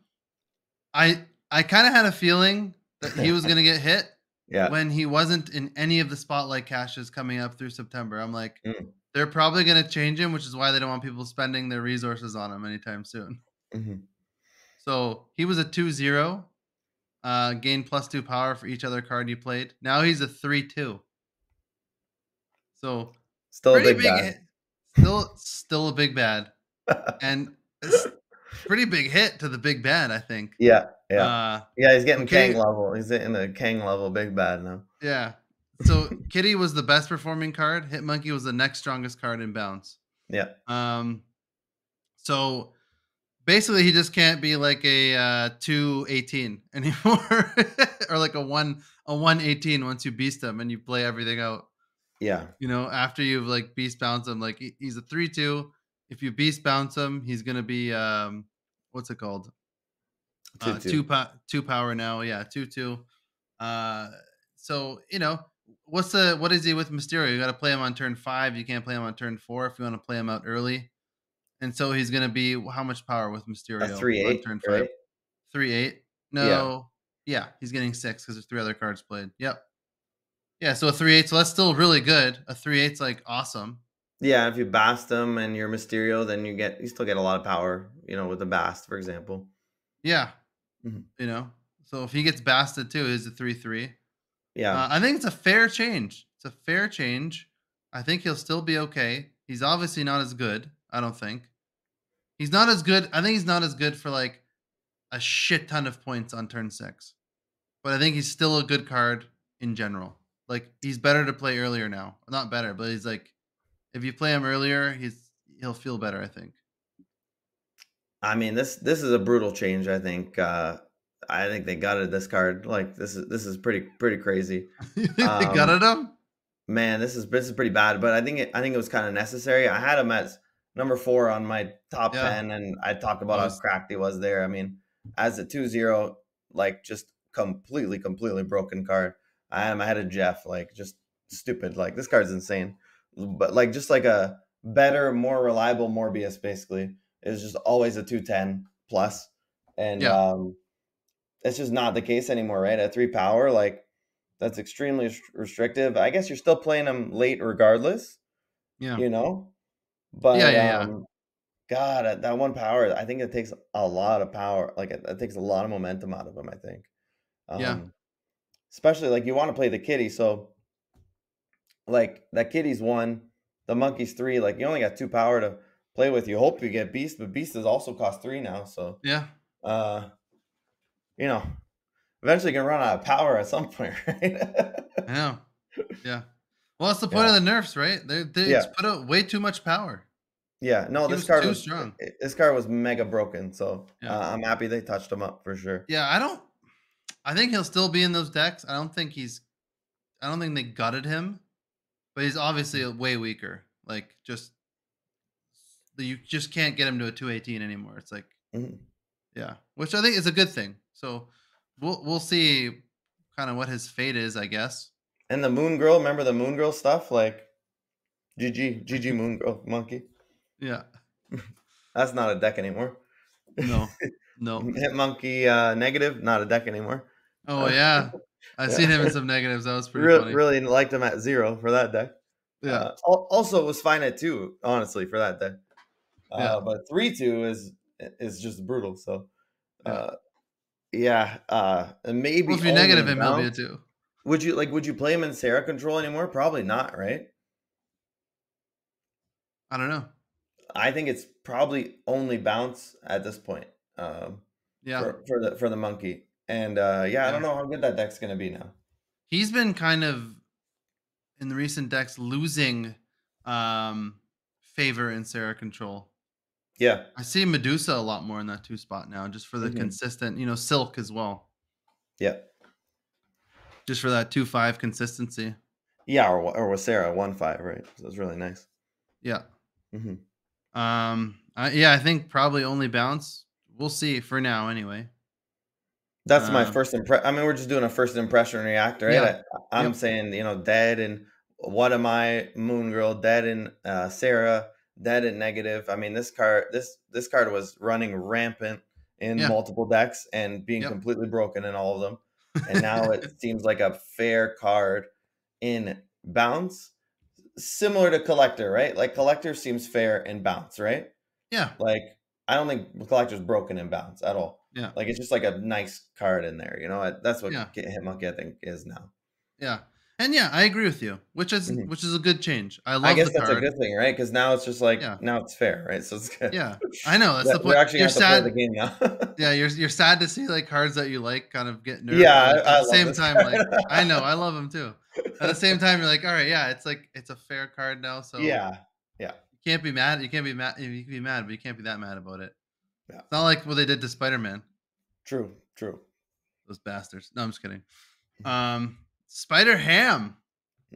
I kind of had a feeling that he was going to get hit Yeah. when he wasn't in any of the spotlight caches coming up through September. I'm like, Mm. they're probably going to change him, which is why they don't want people spending their resources on him anytime soon. Mhm. So he was a 2-0, gained +2 power for each other card you played. Now he's a 3-2. So Still a pretty big big bad. hit. Still a big bad. And it's pretty big hit to the big bad, I think. Yeah, yeah. Uh, Yeah, he's so getting Kang Kitty, level. He's hitting the Kang level big bad now. yeah. So Kitty was the best performing card. Hit Monkey was the next strongest card in bounce. Yeah. Um, so basically, he just can't be like a 218 anymore, or like a 118 once you beast him and you play everything out. Yeah. You know, after you've like beast bounce him, like he's a 3-2. If you beast bounce him, he's gonna be what's it called? 2-2. Two power now. Yeah, 2-2. Uh, so what is he with Mysterio? You got to play him on turn 5. You can't play him on turn 4 if you want to play him out early. And so he's gonna be how much power with A Mysterio on 3-8, turn 5? right? 3-8. Yeah. No, yeah, he's getting 6 because there's 3 other cards played. Yep. Yeah, so a 3-8. So that's still really good. A 3-8's like awesome. Yeah, if you bast him and you're Mysterio, then you still get a lot of power, with the bast, for example. Yeah, Mhm. So if he gets basted too, he's a 3-3. Yeah. I think it's a fair change. It's a fair change. I think he'll still be okay. He's obviously not as good. I don't think he's not as good. I think he's not as good for like a shit ton of points on turn 6. But I think he's still a good card in general. Like he's better to play earlier now. Not better, but he's like if you play him earlier, he'll feel better. I think. I mean, this is a brutal change, I think. I think they gutted this card. Like this is pretty crazy. You think they Um, gutted him? Man, this is pretty bad, but I think it was kind of necessary. I had him as number 4 on my top Yeah. 10, and I talked about Oh, how cracked he was there. I mean, as a 2-0, like just completely broken card. I had him ahead of Jeff, like just stupid. Like this card's insane, but like just like a better, more reliable Morbius. Basically, is just always a 210 plus, and yeah. it's just not the case anymore, right? At 3 power, like that's extremely restrictive. I guess you're still playing them late regardless, Yeah. you know? Yeah. But Yeah. Yeah. God, at that 1 power, I think it takes a lot of power. Like it takes a lot of momentum out of them, I think. Yeah. Um, Especially like you want to play the kitty, so like that kitty's 1, the monkey's 3, like you only got 2 power to play with. You hope you get beast, but beast is also cost 3 now, so Yeah. uh, you know, eventually you're gonna run out of power at some point, right? I know. Yeah. Well, that's the point Yeah. of the nerfs, right? They Yeah. just put out way too much power. Yeah, Like no, he was too strong. this card was mega broken, so Yeah. I'm happy they touched him up for sure. Yeah. I think he'll still be in those decks. I don't think they gutted him, but he's obviously way weaker. Like you just can't get him to a 218 anymore. It's like, Mhm. yeah, which I think is a good thing. So we'll see kind of what his fate is, I guess. And the Moon Girl, remember the Moon Girl stuff? Like GG Moon Girl monkey. Yeah. That's not a deck anymore. No. No. Hit monkey negative, not a deck anymore. Oh yeah. I've seen him in Yeah. some negatives. That was pretty funny. Really liked him at 0 for that deck. Yeah. Also was fine at 2, honestly, for that deck. Yeah. But 3-2 is just brutal. So Yeah. yeah, and Well, maybe if you only negative in him, he'll be a bounce. 2. Would you play him in Sarah control anymore? Probably not, right? I don't know. I think it's probably only bounce at this point. Yeah. For the monkey. And yeah, I don't Yeah. know how good that deck's gonna be now. He's been kind of in the recent decks losing favor in Sarah control. Yeah. I see Medusa a lot more in that 2 spot now, just for the Hmm. consistent, Silk as well. Yeah. Just for that 2-5 consistency. Yeah, or with Sarah 1-5, right? So it's really nice. Yeah. Hmm. I think probably only bounce. We'll see for now anyway. That's my Um, first impression. I mean, we're just doing a first impression react, right? yeah. I'm Yep. saying, dead and what am I, Moon Girl, dead and Sarah, dead and negative. I mean, this card was running rampant in Yeah. multiple decks and being Yep. completely broken in all of them. and now it seems like a fair card in bounce, similar to collector, right? Like collector seems fair in bounce, right? Yeah, Like I don't think collector's broken in bounce at all. yeah, Like it's just like a nice card in there, you know. That's what yeah, Hitmonkey I think is now. yeah. And yeah, I agree with you, Mhm. which is a good change. I I love guess the that's a card. good thing, right? Because now it's just like Yeah, now it's fair, right? So it's good. yeah. I know that's the We're point. actually You're gonna have to play the sad. game now. Yeah, you're sad to see like cards that you like kind of get nerfed, but Yeah, like at I the love same this time, like card. I know I love them too. At the same time, you're like, all right, yeah, it's like it's a fair card now, so Yeah, yeah, you can't be mad. You can't be mad. You can be mad, but you can't be that mad about it. yeah. It's not like what they did to Spider-Man. True, true. Those bastards. No, I'm just kidding. Spider Ham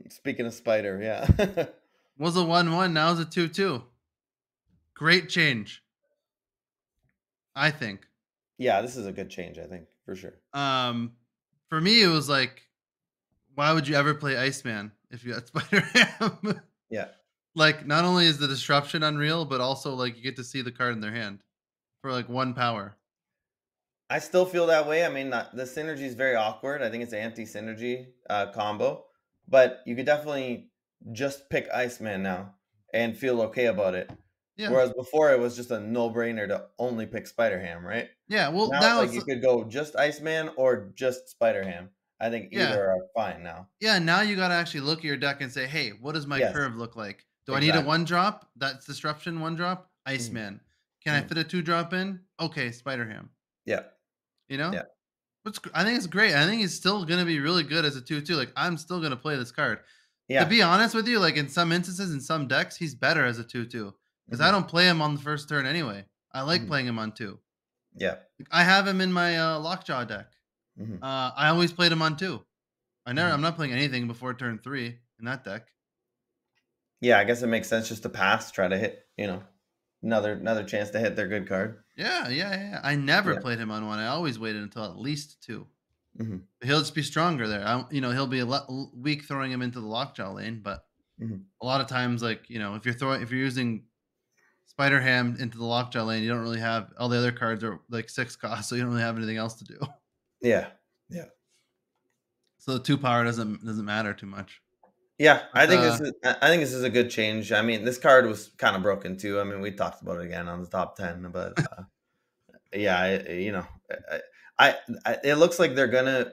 Speaking of Spider, yeah. was a 1-1. Now it's a 2-2. Great change, I think. Yeah, this is a good change, I think, for sure. Um, for me, it was like, why would you ever play Iceman if you had Spider Ham? Yeah. Like, not only is the disruption unreal, but also like you get to see the card in their hand for like 1 power. I still feel that way. I mean, the synergy is very awkward. I think it's an anti-synergy combo, but you could definitely just pick Iceman now and feel okay about it. Yeah, Whereas before it was just a no-brainer to only pick Spider-Ham, right? yeah. Well, Now it's now like it's you could go just Iceman or just Spider-Ham. I think yeah, either are fine now. yeah. Now you got to actually look at your deck and say, hey, what does my Yes, curve look like? Do I need a exactly. 1 drop? That's disruption 1 drop. Mhm, Iceman. Can I mhm. fit a 2 drop in? Okay, Spider Ham. Yeah, You know, yeah, I think it's great. I think he's still gonna be really good as a 2-2. Like I'm still gonna play this card. To yeah. be honest with you, like in some instances, in some decks, he's better as a 2-2 because I Mhm, don't play him on the first turn anyway. I like mhm. playing him on 2. Yeah. Like, I have him in my Lockjaw deck. Mhm, I always played him on 2. mhm. I'm not playing anything before turn 3 in that deck. Yeah, I guess it makes sense just to pass, try to hit, another chance to hit their good card. Yeah, yeah, yeah, yeah. I never Yeah. played him on 1. I always waited until at least 2. Mhm, He'll just be stronger there. He'll be weak throwing him into the Lockjaw lane, but mhm. a lot of times, like, if you're using Spider Ham into the Lockjaw lane, you don't really have all the other cards are like 6 cost, so you don't really have anything else to do. Yeah, yeah. So the 2 power doesn't matter too much. Yeah, But I think this is a good change. I mean, this card was kinda broken too. I mean, we talked about it again on the top 10, but, yeah, it looks like they're gonna,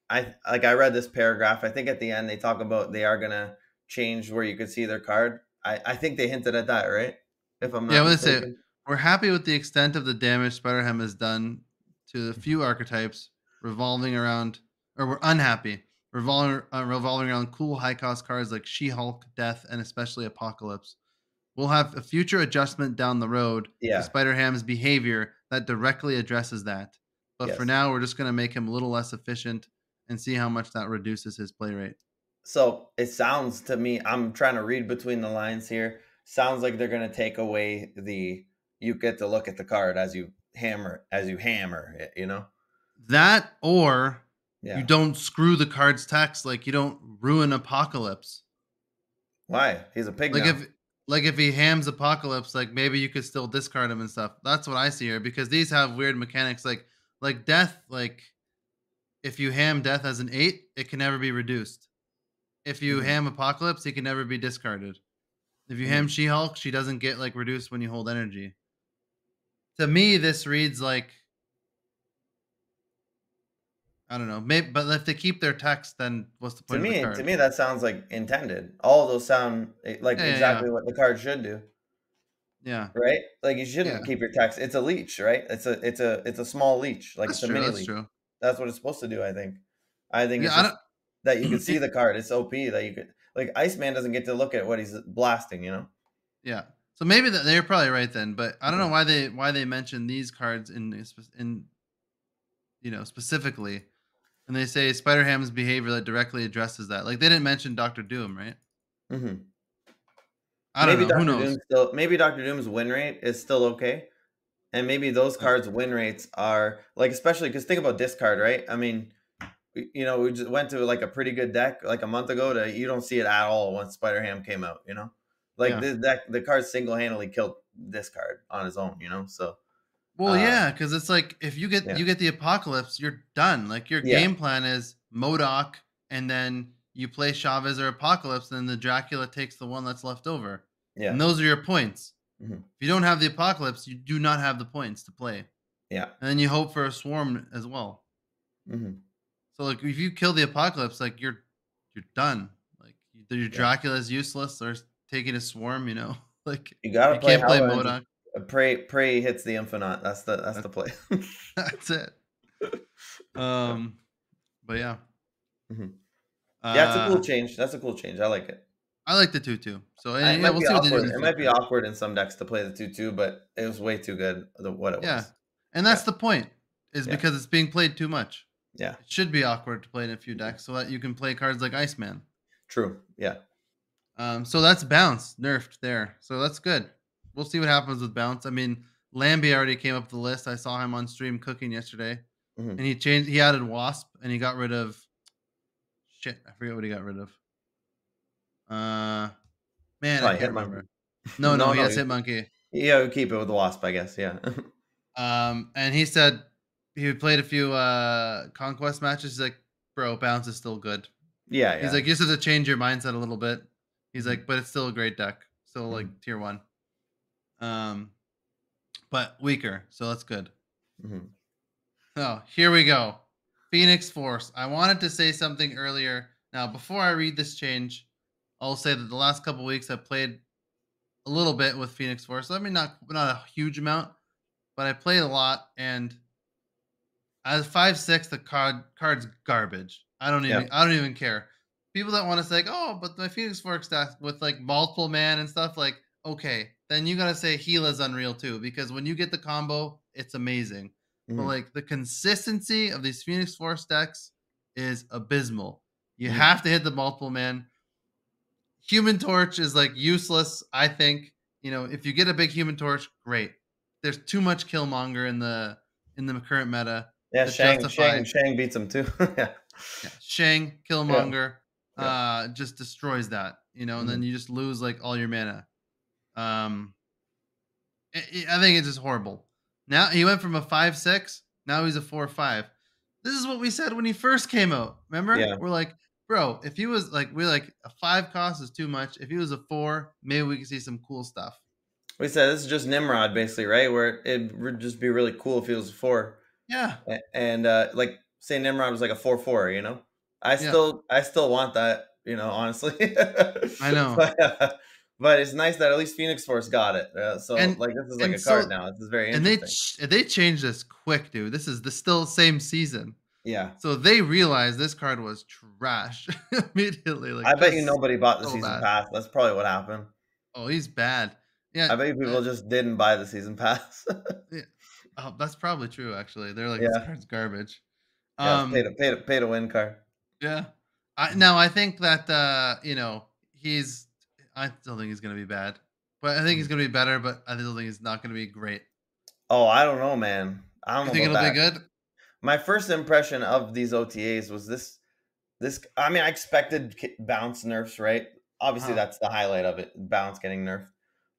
I read this paragraph, I think at the end they talk about they are gonna change where you could see their card. I think they hinted at that, right? If I'm yeah, not what they say, mistaken? we're happy with the extent of the damage Spider Ham has done to the few archetypes revolving around, or we're unhappy revolving around cool high cost cards like She Hulk, Death, and especially Apocalypse. We'll have a future adjustment down the road to Yeah, Spider Ham's behavior that directly addresses that. But for yes. now, we're just going to make him a little less efficient and see how much that reduces his play rate. So it sounds to me, I'm trying to read between the lines here. Sounds like they're going to take away you get to look at the card as you hammer it, you know? That or you Yeah. don't screw the card's text, like you don't ruin Apocalypse. Why? He's a pig Like now. if he hams Apocalypse, like maybe you could still discard him and stuff. That's what I see here because these have weird mechanics like Death, like if you ham Death as an 8, it can never be reduced. If you Mhm, ham Apocalypse, he can never be discarded. If you ham mhm. She-Hulk, she doesn't get like reduced when you hold energy. To me, this reads like I don't know. Maybe, but if they keep their text, then what's the point of the To card? me that sounds like intended. All of those sound like Yeah, yeah, yeah, exactly what the card should do, yeah, right? Like you yeah. shouldn't keep your text. It's a leech, right? It's a small leech, like That's it's a true. mini That's leech. true. That's what it's supposed to do, I think. I think it's Yeah, I just that you could don't. see the card. It's OP that you could like Iceman doesn't get to look at what he's blasting, you know? Yeah. So maybe that they're probably right then, but I don't know Mhm. why they mention these cards in specifically, and they say Spider Ham's behavior that directly addresses that. Like they didn't mention Doctor Doom, right? Mhm. I don't know. Who knows? Maybe Doctor Doom's win rate is still okay. And maybe those Uh, cards' win rates are like, especially because think about discard, right? I mean, we just went to like a pretty good deck like a month ago to you don't see it at all once Spider Ham came out, you know? Like yeah. this deck, the card single handedly killed this card on his own, you know? So Well, yeah, because it's like if you Yeah. get the apocalypse, you're done. Like your Yeah. game plan is Modoc, and then you play Chavez or Apocalypse, and the Dracula takes the one that's left over, Yeah. and those are your points. Mhm. If you don't have the Apocalypse, you do not have the points to play, Yeah. and then you hope for a swarm as well. Mhm. So like if you kill the Apocalypse, like you're done. Like your Yeah. Dracula is useless. Or taking a swarm, like You gotta you play can't play Hella and just Modoc. pray hits the Infinite. That's That, the play. that's it. But yeah. Mhm. Yeah, it's a cool Uh, change. That's a cool change. I like it. I like the 2/2. So It yeah, might we'll be see what they do in awkward. the It might be future. awkward in some decks to play the 2/2, but it was way too good what it Yeah, was. and Yeah. that's the point, is Yeah. because it's being played too much. Yeah. It should be awkward to play in a few decks so that you can play cards like Iceman. True. Yeah. So that's Bounce nerfed there. So that's good. We'll see what happens with Bounce. I mean, Lambie already came up the list. I saw him on stream cooking yesterday, Mhm. and he added Wasp, and he got rid of shit. I forget what he got rid of. Man, I Probably can't Hitmonkey. remember. No, No, he no. has Hitmonkey. Yeah, keep it with the Wasp, I guess. Yeah. And he said he played a few conquest matches. He's like, bro, Bounce is still good. Yeah, He's yeah. like, you just have to change your mindset a little bit. He's Mhm. like, but it's still a great deck. Still like Mhm. tier 1. Um, but weaker, so that's good. Mhm. Oh, here we go. Phoenix Force. I wanted to say something earlier. Now, before I read this change, I'll say that the last couple weeks I played a little bit with Phoenix Force. I mean, not a huge amount, but I played a lot, and as 5/6, the card's garbage. Yeah. I don't even care. People that want to say, like, oh, but my Phoenix Force stack with like multiple man and stuff, like, okay, then you gotta say Gila's unreal too, because when you get the combo, it's amazing. But Mhm. like the consistency of these Phoenix Force decks is abysmal. You Mhm. have to hit the multiple man. Human Torch is like useless, I think. If you get a big Human Torch, great. There's too much Killmonger in the current meta Yeah, to justify. Shang beats him too. Yeah. Yeah, Shang, Yeah. Killmonger, Yeah. just destroys that, and then Mhm. you just lose like all your mana. Um, I think it's just horrible. Now he went from a 5/6, now he's a 4/5. This is what we said when he first came out. Remember? Yeah. We're like, bro, if he was like, we're like a 5 cost is too much. If he was a 4, maybe we could see some cool stuff. We said this is just Nimrod basically, right? Where it would just be really cool if he was a 4. Yeah, And like say Nimrod was like a 4/4, you know? yeah, I still want that, honestly. I know. But it's nice that at least Phoenix Force got it. So And like this is like and a card so now. This is very and interesting. they changed this quick, dude. This is the still same season. Yeah. So they realized this card was trash immediately. I Like, bet you just nobody bought the so season bad. pass. That's probably what happened. Oh, he's bad. Yeah, I bet you people just didn't buy the season pass. yeah. Oh, that's probably true. Actually, they're like, this Yeah. card's garbage. Yeah, it's Um, pay to win card. yeah. Now I think that he's. I still think he's gonna be bad, but I think he's Mhm. gonna be better. But I still think he's not gonna be great. Oh, I don't know, man. I don't You know think about it'll be that. good? My first impression of these OTAs was this. I mean, I expected bounce nerfs, right? Obviously, Uh-huh. that's the highlight of it, bounce getting nerfed.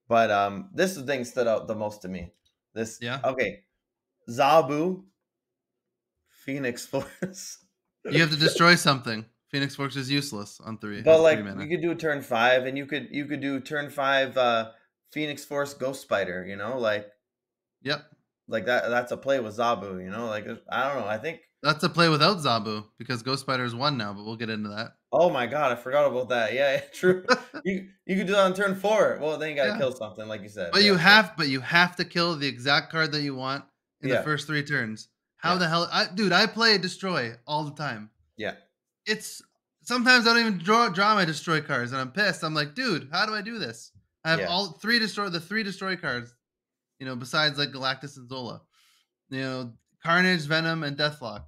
But this thing stood out the most to me. This Yeah. okay, Zabu, Phoenix Force. You have to destroy something. Phoenix Force is useless on 3. But Has 3 like mana. you could do turn 5, and you could do turn 5 Phoenix Force Ghost Spider. Yep. Like that's a play with Zabu. Like I don't know. I think. That's a play without Zabu because Ghost Spider is 1 now, but we'll get into that. Oh my god, I forgot about that. Yeah, true. You could do that on turn 4. Well, then you got to Yeah. kill something, like you said. But Yeah, you have to kill the exact card that you want in the yeah, first 3 turns. How yeah, the hell dude, I play Destroy all the time. yeah, It's sometimes I don't even draw my Destroy cards and I'm pissed. I'm like, dude, how do I do this? I have yeah. all 3 Destroy cards, besides like Galactus and Zola. Carnage, Venom, and Deathlock.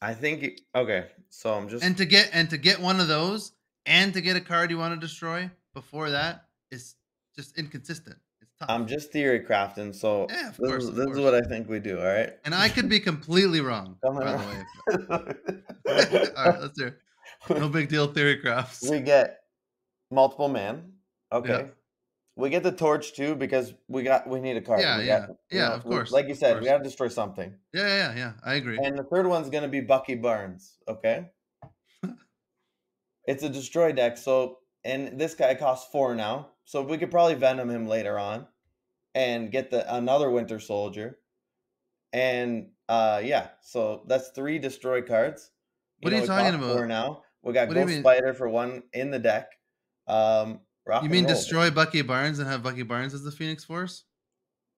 I think okay. So I'm just And to get one of those and to get a card you want to destroy before that is just inconsistent. It's tough. I'm just theory crafting. So Yeah, of course, of this is course. what I think we do. All right. And I could be completely wrong, Come by on. the way. All right, let's do it. No big deal theory crafts. We get multiple man. Yeah. Okay. We get the torch too because we need a card. Yeah, We got, yeah, yeah. Of course, like you of said, we course. got to destroy something. Yeah, yeah, yeah. I agree. And the third one's gonna be Bucky Barnes. Okay, it's a destroy deck. So and this guy costs 4 now. So we could probably Venom him later on and get the another Winter Soldier. And yeah, so that's 3 destroy cards. What are you We talking cost about? 4 now. We got What do you Ghost mean? Spider for 1 in the deck. You Rock and mean roll, destroy baby. Bucky Barnes and have Bucky Barnes as the Phoenix Force?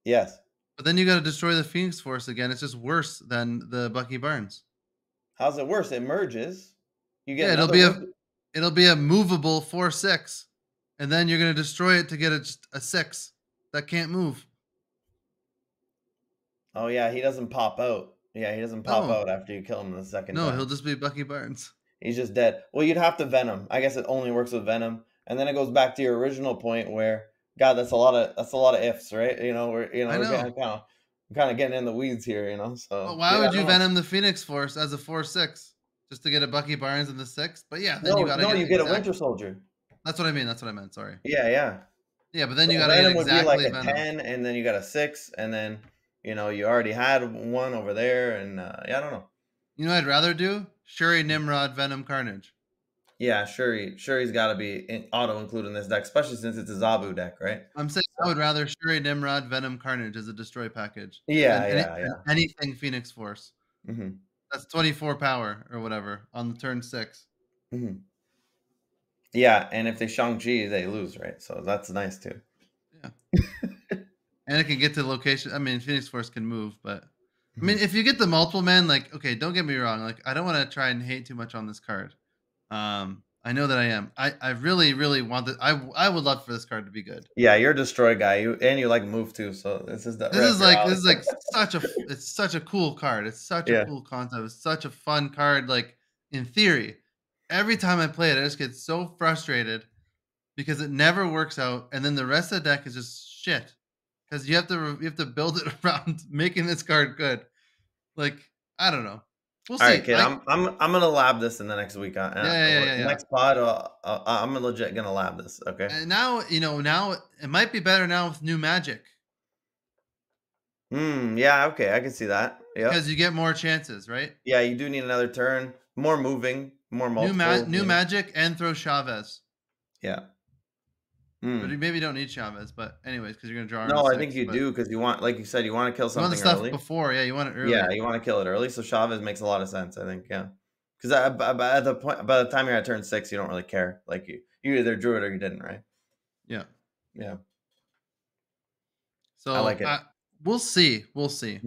Yes. But then you got to destroy the Phoenix Force again. It's just worse than the Bucky Barnes. How's it worse? It merges. You get Yeah, another Winter. it'll be a movable 4/6, and then you're gonna destroy it to get just a 6 that can't move. Oh yeah, he doesn't pop out. Yeah, he doesn't pop No, out after you kill him the second no, he'll time. just be Bucky Barnes. He's just dead. Well, you'd have to Venom. I guess it only works with Venom. And then it goes back to your original point where, God, that's a lot of ifs, right? I We're know. getting kind of getting in the weeds here. But So why yeah, I would you don't know. Venom the Phoenix Force as a 4/6 just to get a Bucky Barnes in the 6? But yeah, then you No, got to no, get you get a exact. Winter Soldier. That's what I mean. That's what I meant. Sorry. Yeah, yeah. Yeah, but then you So got to get Venom would be like exactly a Venom. 10, and then you got a 6, and then you already had one over there, and yeah, I don't know. You know what I'd rather do? Shuri, Nimrod, Venom, Carnage. Yeah, sure, he's got to be auto included in this deck, especially since it's a Zabu deck, right? I'm saying I So would rather Shuri, Nimrod, Venom, Carnage as a destroy package yeah, than yeah. anything Phoenix Force. Hmm. That's 24 power or whatever on the turn 6. Hmm. Yeah, and if they Shang-Chi, they lose, right? So that's nice too. Yeah. And it can get to the location. I mean, Phoenix Force can move, but I mean, Mhm. if you get the multiple man, like, okay, don't get me wrong. Like, I don't want to try and hate too much on this card. I know that I am. I really, really want that. I would love for this card to be good. Yeah, you're a destroy guy. You like move too, so this is This right is up your like alley. it's such a cool card. It's such a Yeah. cool concept. It's such a fun card. Like in theory, every time I play it, I just get so frustrated because it never works out, and then the rest of the deck is just shit because you have to build it around making this card good. Like I don't know. We'll All right, see. kid. I'm gonna lab this in the next week. Yeah, yeah, yeah, yeah, yeah. Next pod, I'm legit gonna lab this. Okay. And now now it might be better now with new magic Yeah. Okay, I can see that. because Yep. you get more chances, right? Yeah, you do need another turn. More moving. More multiple. New magic and throw Chavez. Yeah. But you Hmm. maybe don't need Chavez, but anyways, because you're gonna draw in a No, I think 6. you But do because you want, like you said, you want to kill you want the something stuff early. before, yeah. You want it Yeah, early. you want to kill it early. So Chavez makes a lot of sense. I think. Yeah. Because by the time you're at turn 6, you don't really care. Like you either drew it or you didn't, right? Yeah. Yeah. I So like it. we'll see. We'll see.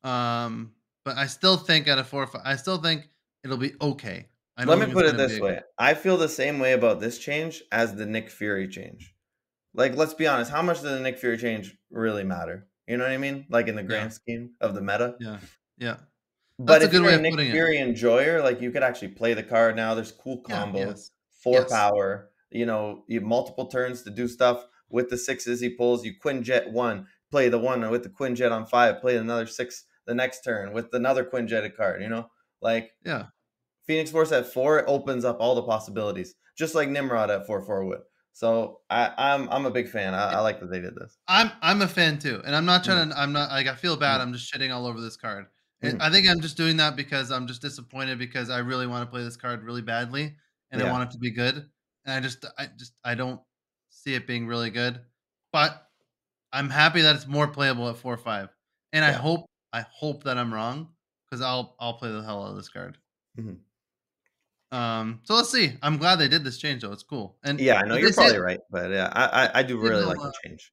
Mhm. But I still think at a 4 or 5, I still think it'll be okay. I Let don't me think it's put it gonna be this a way. I feel the same way about this change as the Nick Fury change. Like, let's be honest, how much does the Nick Fury change really matter? You know what I mean? Like in the yeah, grand scheme of the meta. yeah, yeah. But That's a if good you're way a of Nick putting it. Fury enjoyer, like you could actually play the card now. There's cool Yeah, combos, yes. 4 Yes. power, you have multiple turns to do stuff with the 6s he pulls. You Quinjet 1, play the 1 with the Quinjet on 5, play another 6 the next turn with another Quinjetted card. Like Yeah. Phoenix Force at 4 opens up all the possibilities, just like Nimrod at 4/4 would. So I'm a big fan. I like that they did this. I'm a fan too, and I'm not Mhm, trying to. I'm not like I feel bad. mhm, I'm just shitting all over this card. And mhm. I think I'm just doing that because I'm just disappointed because I really want to play this card really badly, and I Yeah, want it to be good. And I don't see it being really good. But I'm happy that it's more playable at 4/5, and yeah. I hope that I'm wrong because I'll play the hell out of this card. Mhm. So let's see. I'm glad they did this change though. It's cool. And Yeah, I know if they you're say probably right, but yeah, I do really they'll like the change.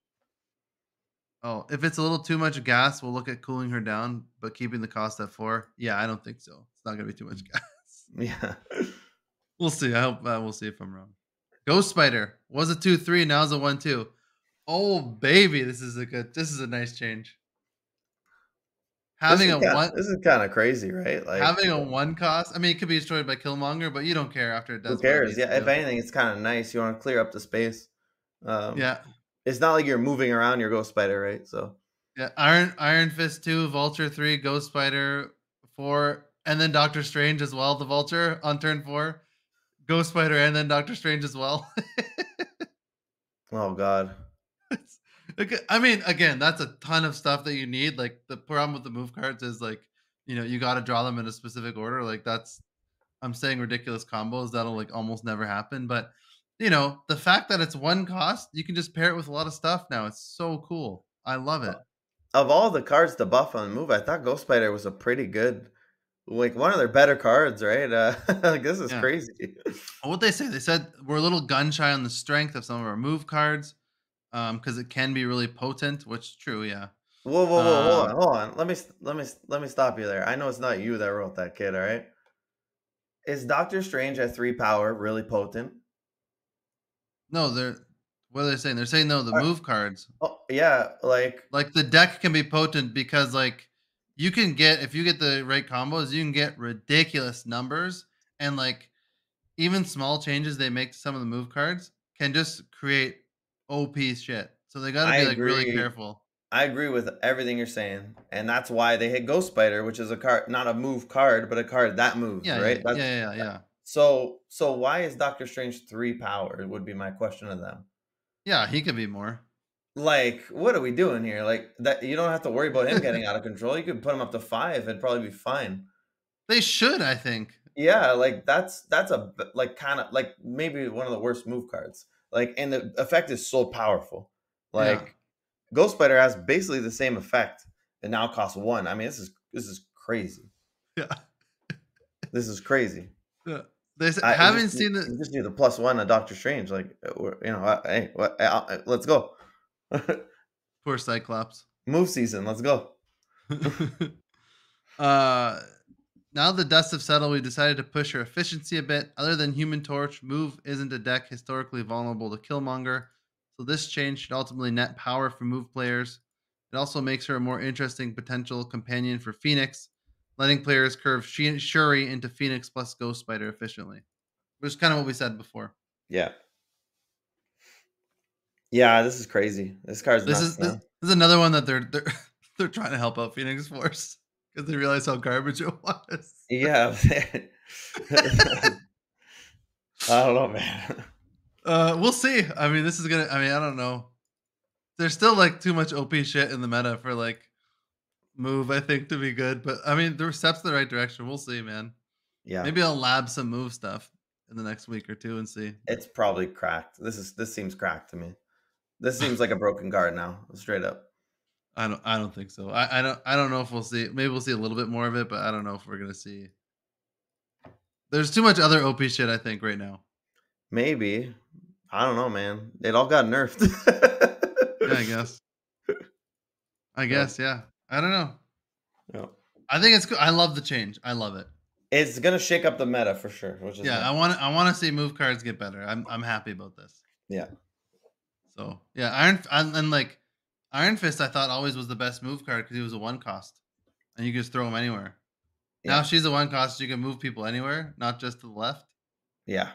oh, if it's a little too much gas, we'll look at cooling her down, but keeping the cost at 4. Yeah, I don't think so. It's not gonna be too much gas. Yeah. We'll see. I hope we'll see if I'm wrong. Ghost Spider was a 2/3, now it's a 1/2. Oh baby, this is a nice change. This Having is a kind one this is kinda crazy, right? Like, having a 1 cost. I mean, it could be destroyed by Killmonger, but you don't care after it who does what it cares? needs Yeah, to if do. anything, it's kinda nice. You wanna clear up the space. Um, Yeah. it's not like you're moving around your Ghost Spider, right? So Yeah. Iron Fist 2, Vulture 3, Ghost Spider 4, and then Doctor Strange as well, the Vulture on turn 4. Ghost Spider and then Doctor Strange as well. oh god. It's, I mean, again, that's a ton of stuff that you need. Like the problem with the move cards is like, you got to draw them in a specific order. Like that's I'm saying ridiculous combos that'll like almost never happen. But the fact that it's one cost, you can just pair it with a lot of stuff now. It's so cool. I love it. Of all the cards to buff on the move, I thought Ghost Spider was a pretty good, like one of their better cards, right? Like this is Yeah. crazy. What they say, they said we're a little gun shy on the strength of some of our move cards, because it can be really potent, which is true. Yeah. Whoa, whoa, whoa, Um, hold on. Let me stop you there. I know it's not you that wrote that, kid. All right. Is Doctor Strange at 3 power really potent? no, what are they saying? They're saying no, the move cards. Oh yeah, Like the deck can be potent because like you can get if you get the right combos, you can get ridiculous numbers and like even small changes they make to some of the move cards can just create OP shit. So they got to I be like really agree. careful. I agree with everything you're saying, and that's why they hit Ghost Spider, which is a card, not a move card, but a card that moves, Yeah, right? yeah, That's yeah, yeah, yeah. so. Why is Doctor Strange 3 power? Would be my question to them. Yeah, he could be more. Like, what are we doing here? Like that, you don't have to worry about him getting out of control. You could put him up to 5; it'd probably be fine. They should, I think. Yeah, like that's like kind of like maybe one of the worst move cards. Like, and the effect is so powerful. Yeah. Like Ghost Spider has basically the same effect and now costs 1. I mean, this is crazy. Yeah. This is crazy. Yeah. They I haven't seen the you just need the +1 of Doctor Strange. Like, hey, what? Let's go. poor Cyclops. Move season. Let's go. uh Now the dust have settled, we decided to push her efficiency a bit. Other than Human Torch, Move isn't a deck historically vulnerable to Killmonger, so this change should ultimately net power for Move players. It also makes her a more interesting potential companion for Phoenix, letting players curve Shuri into Phoenix plus Ghost Spider efficiently, which is kind of what we said before. Yeah. Yeah, this is crazy. This card's This nuts, is this, man. this is another one that they're they're trying to help out Phoenix Force because they realize how garbage it was. Yeah. I don't know, man. We'll see. I mean, this is gonna. I mean, I don't know. There's still like too much OP shit in the meta for like move, I think, to be good. But I mean, there are steps in the right direction. We'll see, man. Yeah. Maybe I'll lab some move stuff in the next week or two and see. But It's probably cracked. This seems cracked to me. This seems like a broken card now, straight up. I don't think so. I don't know if we'll see. Maybe we'll see a little bit more of it, but I don't know if we're gonna see. There's too much other OP shit, I think, right now. Maybe. I don't know, man. It all got nerfed. Yeah, I guess. I Yep, guess, yeah. I don't know. yep. I think it's good. I love the change. I love it. It's gonna shake up the meta for sure, which is Yeah, nice. I want to see move cards get better. I'm happy about this. Yeah. So yeah, and like Iron Fist, I thought always was the best move card because he was a one cost, and you could just throw him anywhere. Now Yeah. she's a one cost, you can move people anywhere, not just to the left. Yeah.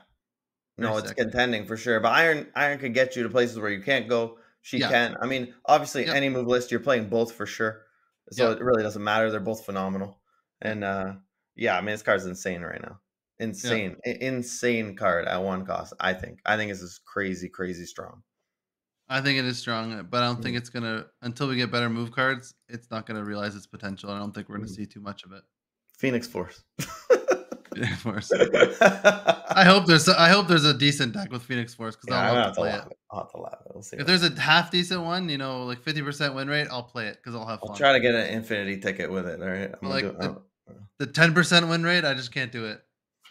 Very No, it's sick. contending for sure. But Iron could get you to places where you can't go. She Yeah. can. I mean, obviously Yep. any move list, you're playing both for sure. So Yep. it really doesn't matter. They're both phenomenal. Yep. And yeah, I mean this card's insane right now. Yep. Insane. Insane card at 1 cost, I think. I think this is crazy, crazy strong. I think it is strong, but I don't think Mhm, it's gonna until we get better move cards. It's not gonna realize its potential. I don't think we're gonna mhm. see too much of it. Phoenix Force. Yeah, of course. I hope there's a decent deck with Phoenix Force because Yeah, I'll I'm love gonna to have to play it. laugh it. I'll have to laugh it. We'll see If what there's happens. a half decent one, like 50% win rate, I'll play it because I'll have I'll fun. try to get an infinity ticket with it. All right. I'm But gonna do like it. the 10% win rate, I just can't do it.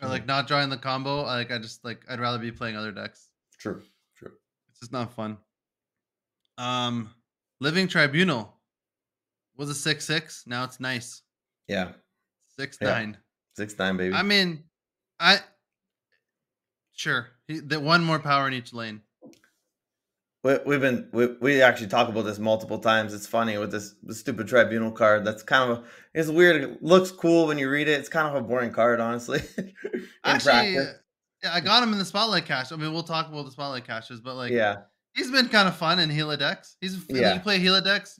Or Mhm. like not drawing the combo, I just like I'd rather be playing other decks. True. True. It's just not fun. Um, Living Tribunal was a 6/6. Now it's nice Yeah. six Yeah. nine. 6-9, I baby. mean, I sure the one more power in each lane. We actually talk about this multiple times. It's funny with this stupid tribunal card. That's kind of it's weird. It looks cool when you read it. It's kind of a boring card, honestly, in Actually, practice. yeah, I got him in the spotlight cache. I mean, we'll talk about the spotlight caches, but like Yeah, he's been kind of fun in Helidex. Like you yeah, play Helidex,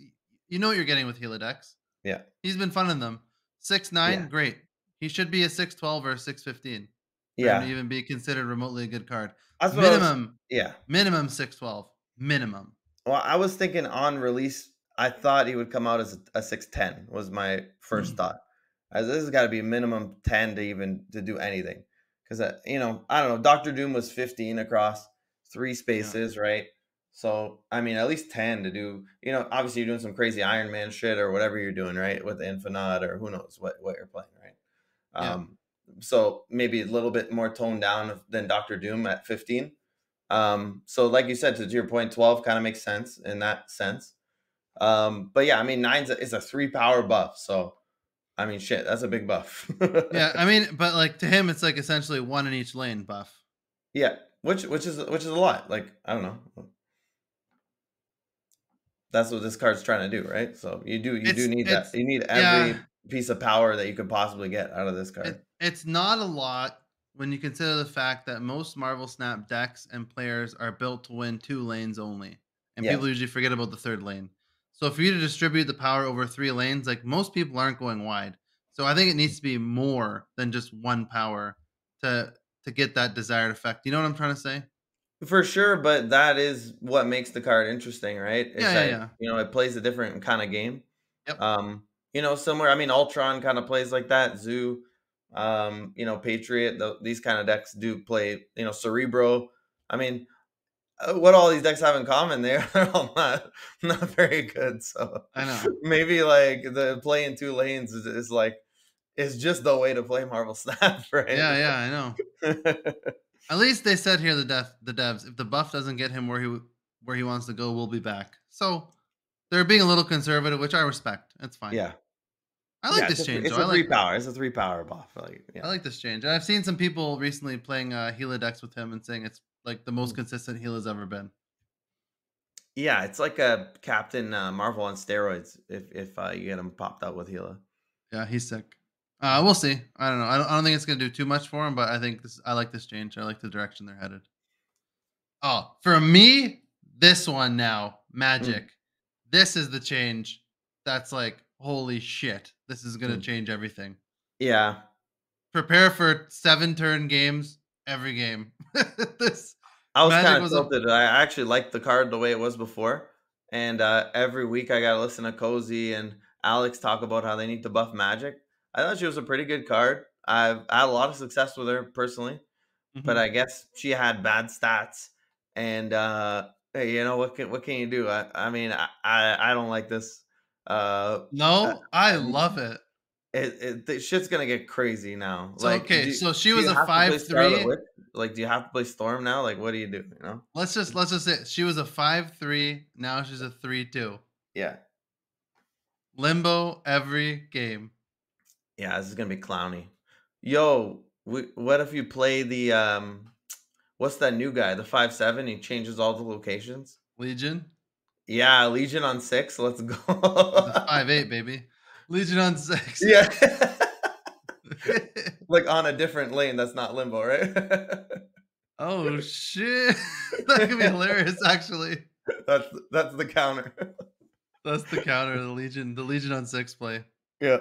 you know what you're getting with Helidex. yeah, He's been fun in them. Six yeah, nine, great. He should be a 6/12 or a 6/15 for him to yeah. even be considered remotely a good card. That's what I was. Minimum, Yeah, minimum 6/12. Minimum. Well, I was thinking on release, I thought he would come out as a 610 was my first thought. As this has got to be minimum 10 to even to do anything. Because I don't know, Doctor Doom was 15 across three Yeah. spaces, right? So I mean, at least 10 to do. Obviously you're doing some crazy Iron Man shit or whatever you're doing, right? With Infinite or who knows what you're playing, right? Yeah. Um, so maybe a little bit more toned down than Doctor Doom at 15. So like you said, to your point, 12 kind of makes sense in that sense. But yeah, I mean, is a 3 power buff. So I mean, shit, that's a big buff. Yeah. I mean, but like to him, it's like essentially one in each lane buff. Yeah, which is a lot. Like, I don't know. That's what this card's trying to do, right? So you do need that. It's You need yeah. every piece of power that you could possibly get out of this card. It's not a lot when you consider the fact that most Marvel Snap decks and players are built to win 2 lanes only, and Yeah. people usually forget about the 3rd lane. So for you to distribute the power over 3 lanes, like, most people aren't going wide. So I think it needs to be more than just 1 power to get that desired effect. You know what I'm trying to say? For sure, but that is what makes the card interesting, right? Yeah, Is yeah, that, yeah. it plays a different kind of game. Yep. Somewhere, I mean, Ultron kind of plays like that. Zoo, Patriot, these kind of decks do play, Cerebro. I mean, what all these decks have in common, they're all not very good. So I know. maybe like the play in 2 lanes is just the way to play Marvel Snap, right? Yeah, yeah, I know. At least they said here, the devs, if the buff doesn't get him where he wants to go, we'll be back. So they're being a little conservative, which I respect. It's fine. Yeah. I like Yeah, this change though. it's a 3 power. It's a 3 power buff. Like, I yeah. like this change. I've seen some people recently playing Gila decks with him and saying it's like the most consistent Gila's ever been. Yeah, it's like a Captain Marvel on steroids if you get him popped out with Gila. Yeah, he's sick. Mhm. We'll see. I don't know. I don't think it's gonna do too much for him, but I think this. I like this change. I like the direction they're headed. Oh, for me, this one now, Mm, Magic. This is the change. That's like, holy shit. This is gonna mm. change everything. Yeah. Prepare for 7-turn games every game. This I was Magic kinda was a tilted. I actually liked the card the way it was before, and, every week I gotta listen to Cozy and Alex talk about how they need to buff Magic. I thought she was a pretty good card. I've had a lot of success with her personally, but Mhm. I guess she had bad stats, and, hey, what can you do? I mean, I don't like this. I No, I I love it. the shit's gonna get crazy now. So, Like, okay, so she do was you a have to play Scarlet 5-3. Witch? Like, do you have to play Storm now? Like, what do you do, Let's just say she was a 5-3, now she's a 3-2. Yeah. Limbo every game. Yeah, this is gonna be clowny. Yo, what if you play what's that new guy, the 5/7, he changes all the locations? Legion. Yeah, Legion on 6, let's go. He's a 5-8, baby. Legion on 6. Yeah. Like, on a different lane that's not Limbo, right? Oh, shit. That could be hilarious, actually. That's the counter. That's the counter, the Legion on 6 play. Yeah.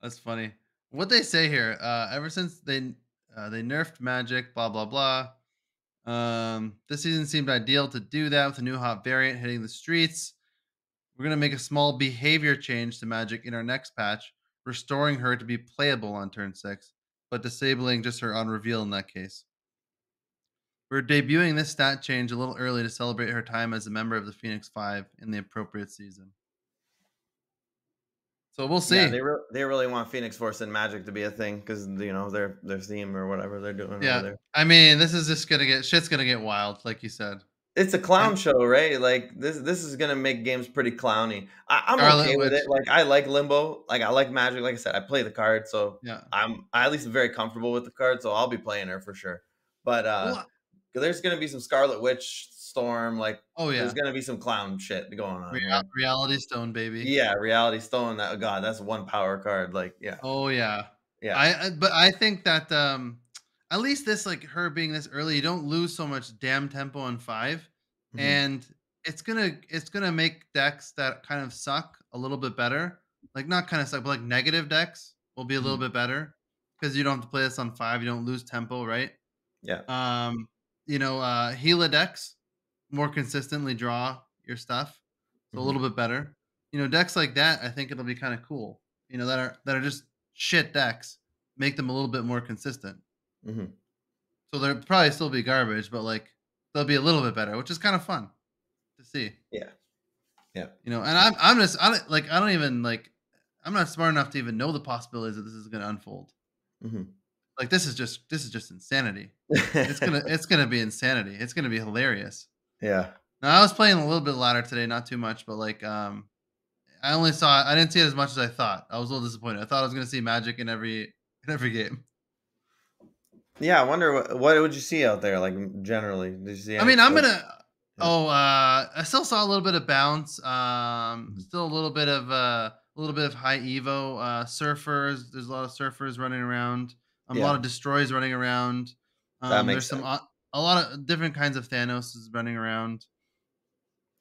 That's funny. What they say here, ever since they nerfed Magic, blah blah blah. This season seemed ideal to do that with a new hot variant hitting the streets. We're gonna make a small behavior change to Magic in our next patch, restoring her to be playable on turn 6, but disabling just her on reveal in that case. We're debuting this stat change a little early to celebrate her time as a member of the Phoenix Five in the appropriate season. So we'll Yeah, see. they really want Phoenix Force and Magic to be a thing because their theme or whatever they're doing over Yeah, there. I mean, this is just gonna get shit's gonna get wild, like you said. It's a And clown show, right? Like this is gonna make games pretty clowny. I'm okay Scarlet with it. Witch, Like I like Limbo. Like I like Magic. Like I said, I play the card, so yeah. I at least very comfortable with the card, so I'll be playing her for sure. But Well, there's gonna be some Scarlet Witch Storm. Like oh there's yeah, gonna be some clown shit going on here. Reality Stone, baby. Yeah, Reality Stone. That God, that's 1 power card. Like yeah, Oh yeah. yeah. But I think that at least this, like, her being this early, you don't lose so much damn tempo in 5, Mhm. and it's gonna make decks that kind of suck a little bit better. Like, not kind of suck, but like negative decks will be a little Mhm. bit better because you don't have to play this on 5. You don't lose tempo, right? Yeah. Um, Gila decks more consistently draw your stuff. So a Hmm. little bit better. Decks like that, I think it'll be kind of cool. That are just shit decks. Make them a little bit more consistent. Hmm. So they'll probably still be garbage, but like they'll be a little bit better, which is kind of fun to see. Yeah. Yeah. And I'm not smart enough to even know the possibilities that this is going to unfold. Hmm. Like this is just insanity. It's gonna be insanity. It's gonna be hilarious. Yeah. Now I was playing a little bit ladder today, not too much, but like I didn't see it as much as I thought. I was a little disappointed. I thought I was gonna see magic in every game. Yeah. I wonder what would you see out there, like generally? Did you see I any? mean, I'm gonna. Yeah. I still saw a little bit of bounce. Mhm. Still a little bit of high evo. Surfers. There's a lot of surfers running around. A lot Yeah. of destroys running around. That makes There's some sense. a lot of different kinds of Thanos is running around.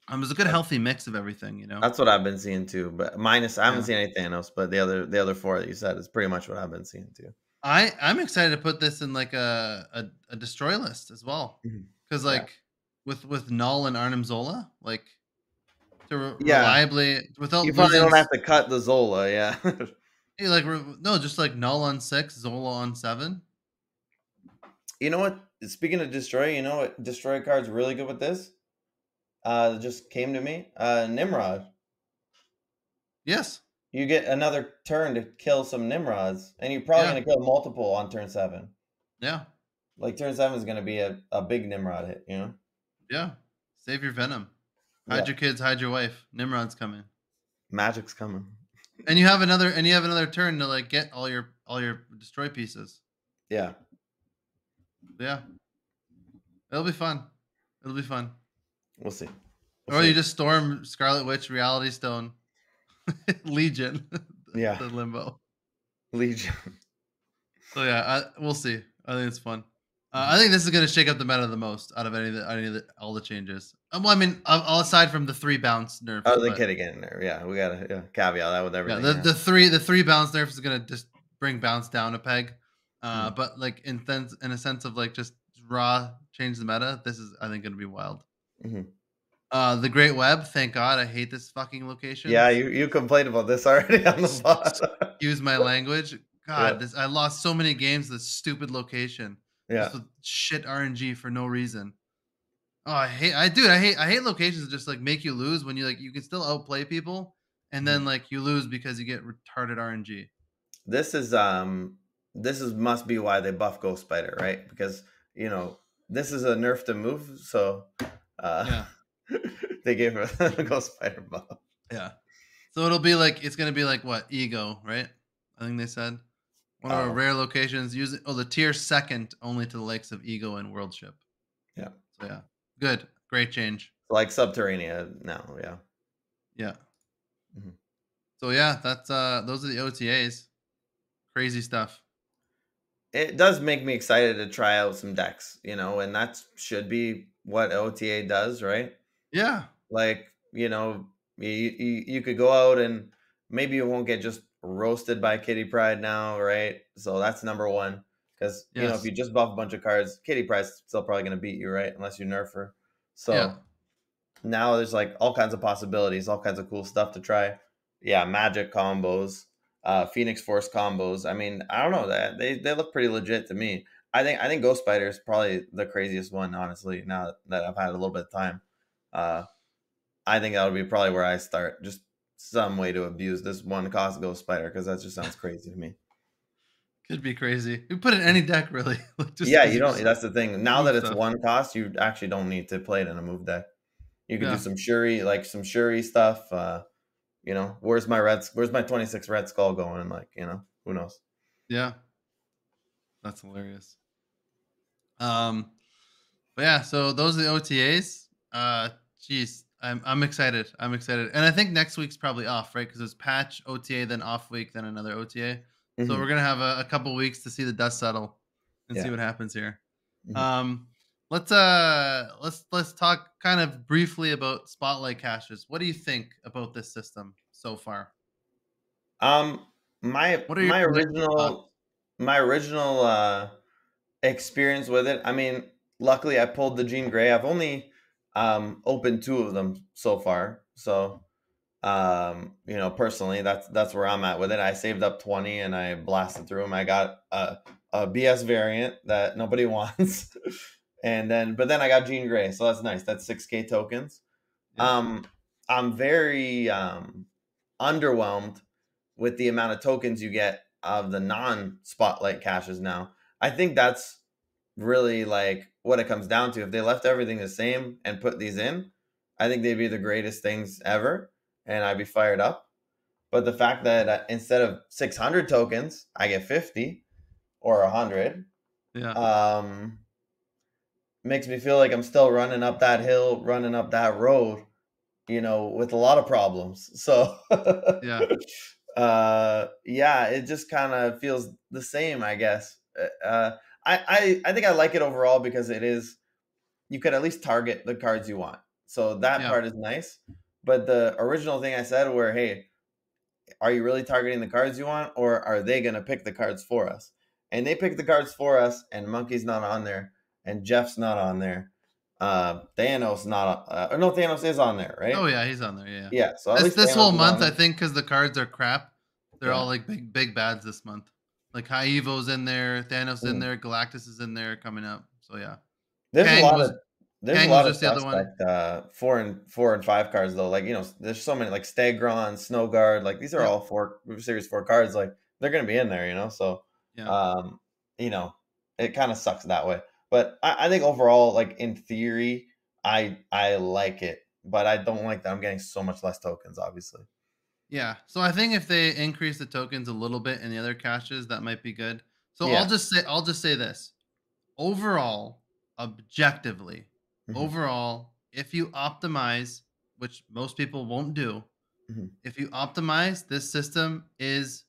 There's a good That's, healthy mix of everything. that's what I've been seeing too. But minus, I haven't Yeah. seen any Thanos, but the other four that you said is pretty much what I've been seeing too. I'm excited to put this in like a destroy list as well, Mhm. because Yeah. like with Null and Arnim Zola, like to Yeah. reliably without You finally losing don't have to cut the Zola. Yeah. no, just like Null on 6, Zola on 7. You know what? Speaking of destroy, you know what destroy card's really good with this? It just came to me. Nimrod. Yes. You get another turn to kill some Nimrods, and you're probably Yeah. gonna kill multiple on turn 7. Yeah. Like turn 7 is gonna be a big Nimrod hit, you know? Yeah. Save your venom. Hide Yeah. your kids, hide your wife. Nimrod's coming. Magic's coming. And you have another turn to like get all your destroy pieces. Yeah. Yeah. It'll be fun. It'll be fun. We'll see. We'll Or you see. just storm Scarlet Witch, Reality Stone, Legion, Yeah. the limbo. Legion. So yeah, we'll see. I think it's fun. Mhm. I think this is going to shake up the meta the most out of any of all the changes. Well, I mean, all aside from the 3 bounce nerfs, Other than but Kitty getting there. Yeah, we gotta caveat that with yeah, everything. the Yeah. the three bounce nerfs is going to just bring bounce down a peg. Mhm. But like in a sense of like just raw change the meta, this is I think going to be wild. Mhm. The Great Web, thank God, I hate this fucking location. Yeah, you complained about this already on the pod. Excuse my language. Yeah. God, I lost so many games to this stupid location just Yeah. with shit RNG for no reason. Oh, I hate locations that just like make you lose when you can still outplay people and then Mhm. like you lose because you get retarded RNG. This is must be why they buff Ghost Spider, right? Because you know this is a nerf to move, so uh Yeah, they gave her the Ghost Spider buff. yeah. So it's gonna be like what ego, right? I think they said one of our Oh rare locations using the tier second only to the likes of ego and worldship. yeah, So yeah, good, great change. like Subterranea now. Yeah. Yeah. Mhm. So yeah, that's those are the OTAs. Crazy stuff. It does make me excited to try out some decks, and that should be what OTA does, right? Yeah. Like, you could go out and maybe you won't get just roasted by Kitty Pride now, right? So that's number one. Because, if Yes. you just buff a bunch of cards, Kitty Pride's still probably going to beat you, right? Unless you nerf her. Yeah. So now there's like all kinds of possibilities, all kinds of cool stuff to try. Yeah, magic combos, Phoenix Force combos. I mean, I don't know that they look pretty legit to me. I think Ghost Spider is probably the craziest one, honestly. Now that I've had a little bit of time, uh, I think that would be probably where I start. Just some way to abuse this one cost Ghost Spider because that just sounds crazy to me. Could be crazy. You put it in any deck really, like, just Yeah, because you you don't. just That's the thing. Now move that it's stuff. one cost, you actually don't need to play it in a move deck. You could do Yeah. some Shuri, like some Shuri stuff. Where's my 26 red skull going? Like, who knows? Yeah. That's hilarious. Um but yeah, so those are the OTAs. Geez, I'm excited. I'm excited. And I think next week's probably off, right? Because it's patch OTA, then off week, then another OTA. So we're Hmm. gonna have a couple weeks to see the dust settle and see Yeah. what happens here. Hmm. Um, let's talk kind of briefly about spotlight caches. What do you think about this system so far? Um, my What are your my initial thoughts? original experience with it. I mean, luckily I pulled the Jean Grey. I've only Opened two of them so far. So personally, that's where I'm at with it. I saved up 20 and I blasted through them. I got a BS variant that nobody wants. But then I got Jean Grey, so that's nice. That's 6K tokens. Yep. I'm very underwhelmed with the amount of tokens you get of the non-spotlight caches now. I think that's really like what it comes down to. If they left everything the same and put these in, I think they'd be the greatest things ever, and I'd be fired up. But the fact that instead of 600 tokens, I get 50 or 100, Yeah. makes me feel like I'm still running up that hill, running up that road, with a lot of problems. So, Yeah. yeah, it just kind of feels the same, I guess. I think I like it overall because you could at least target the cards you want. So that Yeah. part is nice. But the original thing I said where, hey, are you really targeting the cards you want, or are they going to pick the cards for us? And they pick the cards for us, and Monkey's not on there, and Jeff's not on there. Thanos not no, Thanos is on there, Oh right? yeah, he's on there. Yeah. Yeah, so at This least this Thanos whole is on month, I there. think, because the cards are crap, they're all Yeah. like big bads this month. Like High Evo's in there, Thanos in Mhm. there, Galactus is in there coming up. So yeah, There's a Kang lot was of there's a Kang was lot of just the other one. suspect 4 and 5 cards though. Like, there's so many like Stegron, Snowguard, like these are Yep. all series 4 cards. Like they're gonna be in there. So Yeah. um, you know, it kind of sucks that way. But I think overall, like in theory, I like it, but I don't like that I'm getting so much less tokens, obviously. Yeah. So I think if they increase the tokens a little bit in the other caches, that might be good. So Yeah. I'll just say this. Overall, objectively, Hmm. overall, if you optimize, which most people won't do, Hmm. if you optimize, this system is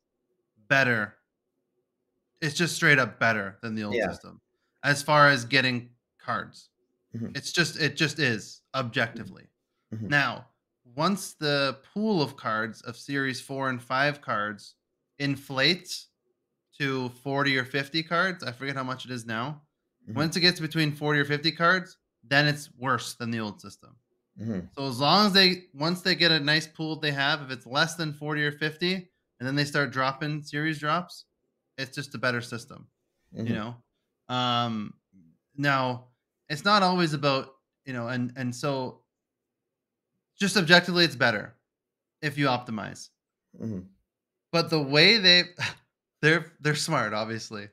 better. It's just straight up better than the old Yeah. system as far as getting cards. Hmm. It just is objectively. Hmm. Now, once the pool of cards of series 4 and 5 cards inflates to 40 or 50 cards, I forget how much it is now. Hmm. Once it gets between 40 or 50 cards, then it's worse than the old system. Hmm. So as long as once they get a nice pool they have, if it's less than 40 or 50, and then they start dropping series drops, it's just a better system, you Hmm. know. Um Now it's not always about, and so just objectively it's better if you optimize. Hmm. But the way they're smart, obviously.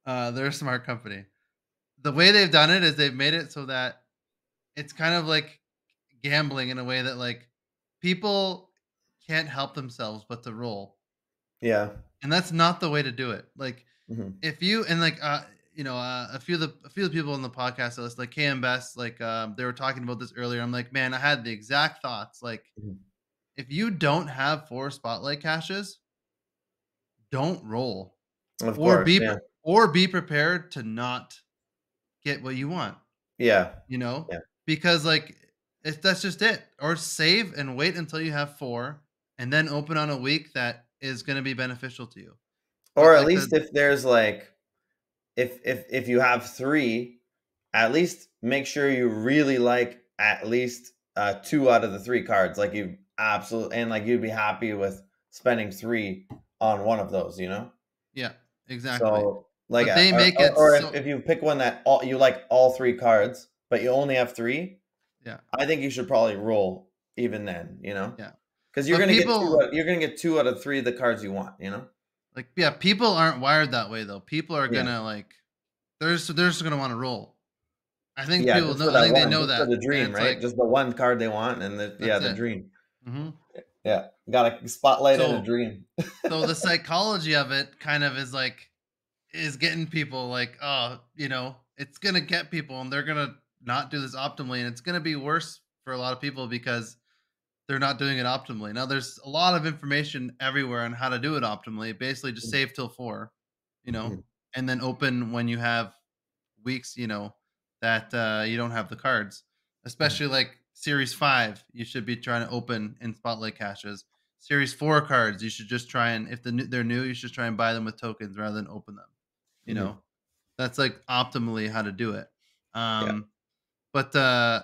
They're a smart company. The way they've done it is they've made it so that it's kind of like gambling in a way that like people can't help themselves but to roll. Yeah. And that's not the way to do it. Like Hmm. if you and like a few of the people on the podcast list, like KM Best, like they were talking about this earlier. I'm like, man, I had the exact thoughts. Like Hmm. if you don't have 4 spotlight caches, don't roll. Of Or course. Yeah. be prepared to not get what you want, Yeah. you know? Yeah. Because like that's just it. Or save and wait until you have 4 and then open on a week that is going to be beneficial to you. But Or at like least if there's like if you have 3, at least make sure you really like at least 2 out of the 3 cards. Like you absolutely, and like you'd be happy with spending 3 on one of those. yeah, exactly. So like But they make it or so if you pick one that you like all 3 cards, but you only have 3, yeah, I think you should probably roll even then. yeah. Because But people you're gonna get 2 out of 3 of the cards you want. like yeah, people aren't wired that way though. People are Yeah. gonna like they're just gonna want to roll. I think Yeah, people just know. for I that think they one, know just for that, the and dream, it's right? like Just the one card they want, and that's the it. dream. Hmm. Yeah, got a spotlight and a So dream. so the psychology of it kind of is like is getting people like, oh, it's gonna get people, and they're gonna not do this optimally, and it's gonna be worse for a lot of people because they're not doing it optimally. Now, there's a lot of information everywhere on how to do it optimally. Basically, just save till 4, you know, Mhm, and then open when you have weeks, that you don't have the cards. mhm, Especially like Series 5, you should be trying to open in Spotlight caches. Series 4 cards, you should just try and if they're new, you should try and buy them with tokens rather than open them. You mhm. know, that's like optimally how to do it. Yeah. Um, But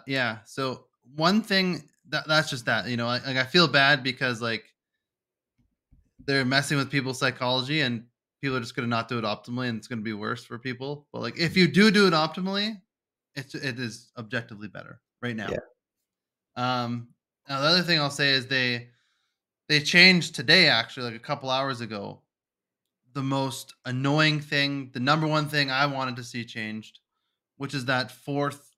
yeah. So one thing that's just that, like I feel bad because like they're messing with people's psychology and people are just gonna not do it optimally and it's gonna be worse for people. But like if you do it optimally, it is objectively better right Yeah. now. Um Now the other thing I'll say is they changed today actually, like a couple hours ago, the most annoying thing, the number one thing I wanted to see changed, which is that fourth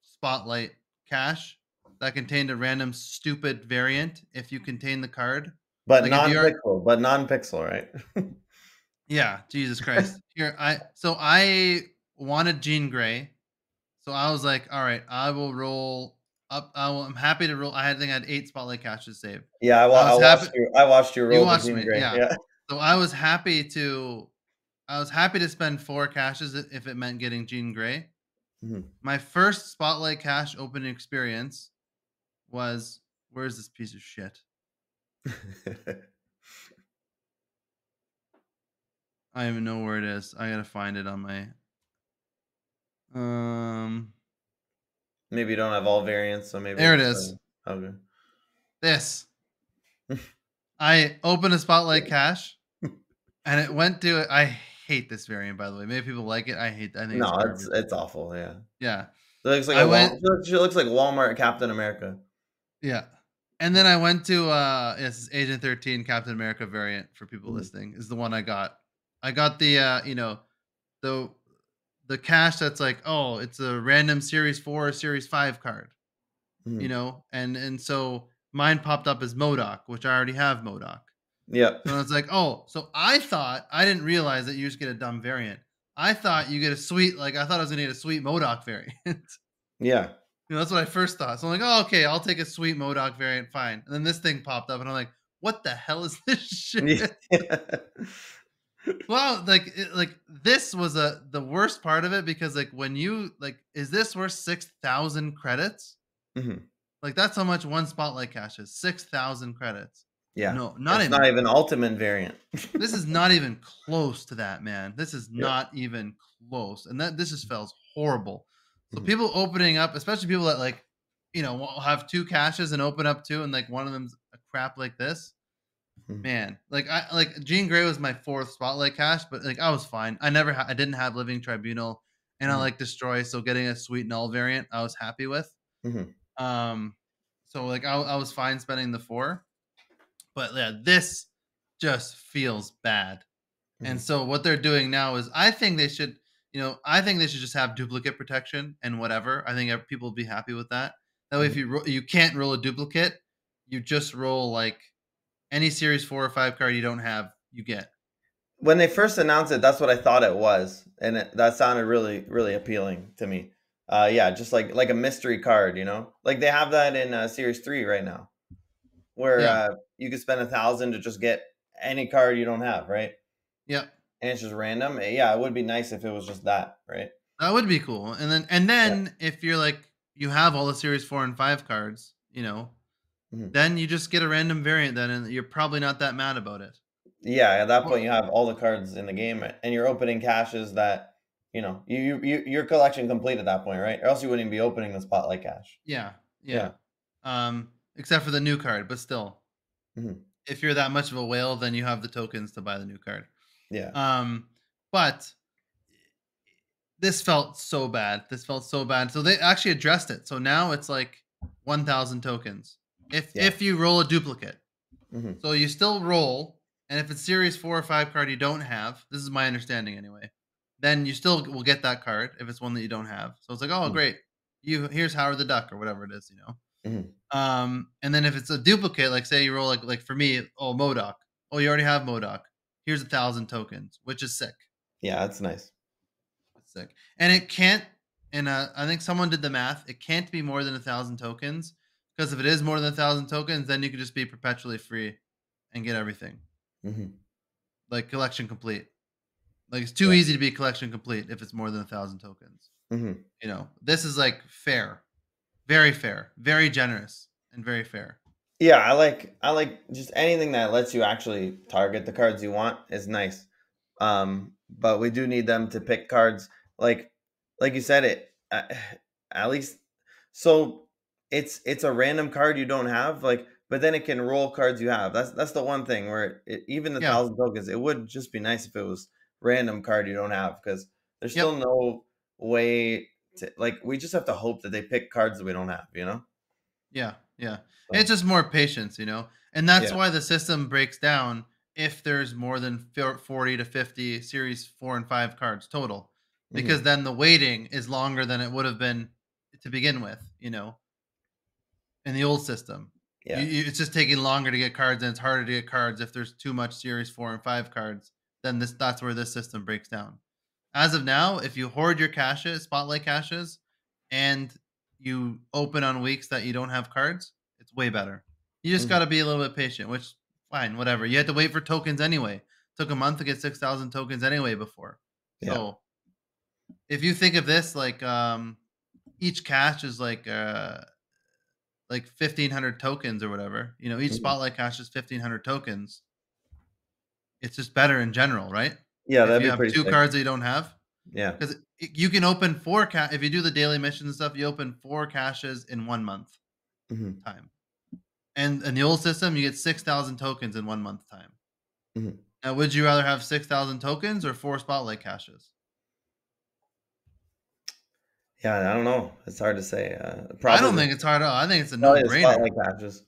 spotlight cache that contained a random stupid variant if you contain the card. But Like if you're non-pixel, right? Yeah, Jesus Christ. I wanted Jean Grey. So I was like, all right, I will roll up. I'm happy to roll. I had 8 spotlight caches saved. Yeah, I I was happy. watched you You roll the watched Jean me, Grey. yeah. Yeah. So I was happy to spend 4 caches if it meant getting Jean Grey. Mhm. My first spotlight cache opening experience was, where's this piece of shit? I don't even know where it is. I gotta find it on my Maybe you don't have all variants, so maybe there it it's is. okay. This. I opened a spotlight cache and it went to I hate this variant, by the way. Maybe people like it. I think it's No, garbage. it's awful, yeah. Yeah. It looks like I went she looks like Walmart Captain America. Yeah. And then I went to it's Agent 13 Captain America variant for people Mhm, listening is the one I got. I got the the the cache that's like, oh, it's a random series 4 or series 5 card, mhm. and so mine popped up as Modoc, which I already have Modoc. Yep. So I was like, oh, so I didn't realize that you just get a dumb variant. I thought you get a sweet, like I thought I was gonna get a sweet Modoc variant. Yeah. That's what I first thought. So I'm like, oh, okay, I'll take a sweet Modoc variant, fine. And then this thing popped up, and I'm like, what the hell is this shit? Yeah. Well, like this was the worst part of it because like when you like, is this worth 6,000 credits? Mhm. Like that's how much one spotlight cache is, 6,000 credits. Yeah. No, not It's even not even ultimate variant. This is not even close to that, man. This is Yeah. not even close. And that this just feels horrible. So Mhm, people opening up, especially people that like, will have 2 caches and open up 2 and like one of them's a crap like this. mhm, Man, like Jean Grey was my 4th spotlight cache, but like I was fine. I didn't have Living Tribunal and I mhm, like Destroy, so getting a sweet null variant I was happy with. mhm, Um so like I was fine spending the 4. But yeah, this just feels bad. And mhm, so what they're doing now is I think they should just have duplicate protection and whatever. I think people will be happy with that. That way, if mhm. you can't roll a duplicate, you just roll like any series 4 or 5 card you don't have, you get. When they first announced it, that's what I thought it was, and that sounded really, really appealing to me. Yeah, just like a mystery card, like they have that in Series 3 right now, where Yeah. you could spend 1,000 to just get any card you don't have, right? Yeah. And it's just random. Yeah, it would be nice if it was just that, right? That would be cool. And Yeah. then if you're like you have all the series 4 and 5 cards, Mhm. then you just get a random variant then and you're probably not that mad about it. Yeah, at that Or point, you have all the cards in the game, and you're opening caches that your collection complete at that point, right? Or else you wouldn't be opening the spotlight cache. Yeah. Yeah. Yeah. Except for the new card, but still. Mhm. If you're that much of a whale, then you have the tokens to buy the new card. Yeah. Um, but this felt so bad. This felt so bad. So they actually addressed it. So now it's like 1,000 tokens Yeah. if you roll a duplicate. Mhm. So you still roll, and if it's series 4 or 5 card you don't have, this is my understanding anyway, then you still will get that card if it's one that you don't have. So it's like, oh Mhm. great, here's Howard the Duck or whatever it is. Mhm. And then if it's a duplicate, like say you roll like for me, oh Modoc, oh you already have Modoc. Here's 1,000 tokens, which is sick. Yeah, that's nice. It's sick, and it can't. And I think someone did the math. It can't be more than 1,000 tokens because if it is more than 1,000 tokens, then you could just be perpetually free and get everything Mhm. like collection complete. Like it's too Yeah. easy to be collection complete if it's more than 1,000 tokens. Mhm. This is like fair, very generous, and very fair. Yeah, I like just anything that lets you actually target the cards you want is nice. But we do need them to pick cards like you said it. At least So it's a random card you don't have, like, but then it can roll cards you have. That's the one thing where even the Yeah. 1,000 tokens, it would just be nice if it was random card you don't have because there's Yep. still no way to like. We just have to hope that they pick cards that we don't have. You know. Yeah. Yeah. It's So just more patience, and that's yeah. why the system breaks down if there's more than 40 to 50 series 4 and 5 cards total, because Hmm. then the waiting is longer than it would have been to begin with, in the old system. Yeah. It's just taking longer to get cards, and it's harder to get cards if there's too much series 4 and 5 cards. Then that's where this system breaks down. As of now, if you hoard your caches, spotlight caches, and you open on weeks that you don't have cards, it's way better. You just got Hmm. to be a little bit patient, which fine, whatever. You had to wait for tokens anyway. Took a month to get 6,000 tokens anyway before. Yeah. So if you think of this like each cache is like 1,500 tokens or whatever. Each Hmm. spotlight cache is 1,500 tokens. It's just better in general, right? Yeah, If that'd you be have pretty two sick. cards that you don't have, Yeah. because you can open if you do the daily missions and stuff, you open 4 caches in 1 month Hmm. time. And in the old system, you get 6,000 tokens in 1 month time. Hmm. Now, would you rather have 6,000 tokens or 4 spotlight caches? Yeah, I don't know. It's hard to say. I Probably don't the think it's hard at all. I think it's a probably the no-brainer spotlight catches.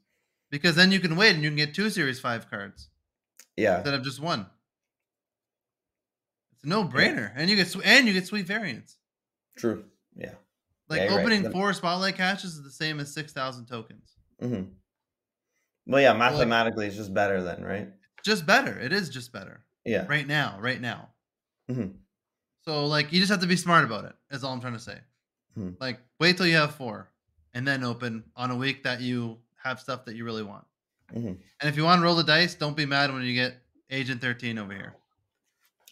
because then you can wait and you can get 2 series 5 cards Yeah. instead of just one. It's a Yeah. no-brainer, and you get sweet variants. True. Yeah. Yeah, Like you're right. opening 4 spotlight caches is the same as 6,000 tokens. Mhm. Well, yeah, So like mathematically, it's just better then, right? just better. It is just better Yeah. right now. Right now. Mhm. So like you just have to be smart about it. Is all I'm trying to say. Mhm. Like wait till you have 4, and then open on a week that you have stuff that you really want. Mhm. And if you want to roll the dice, don't be mad when you get Agent 13 over here,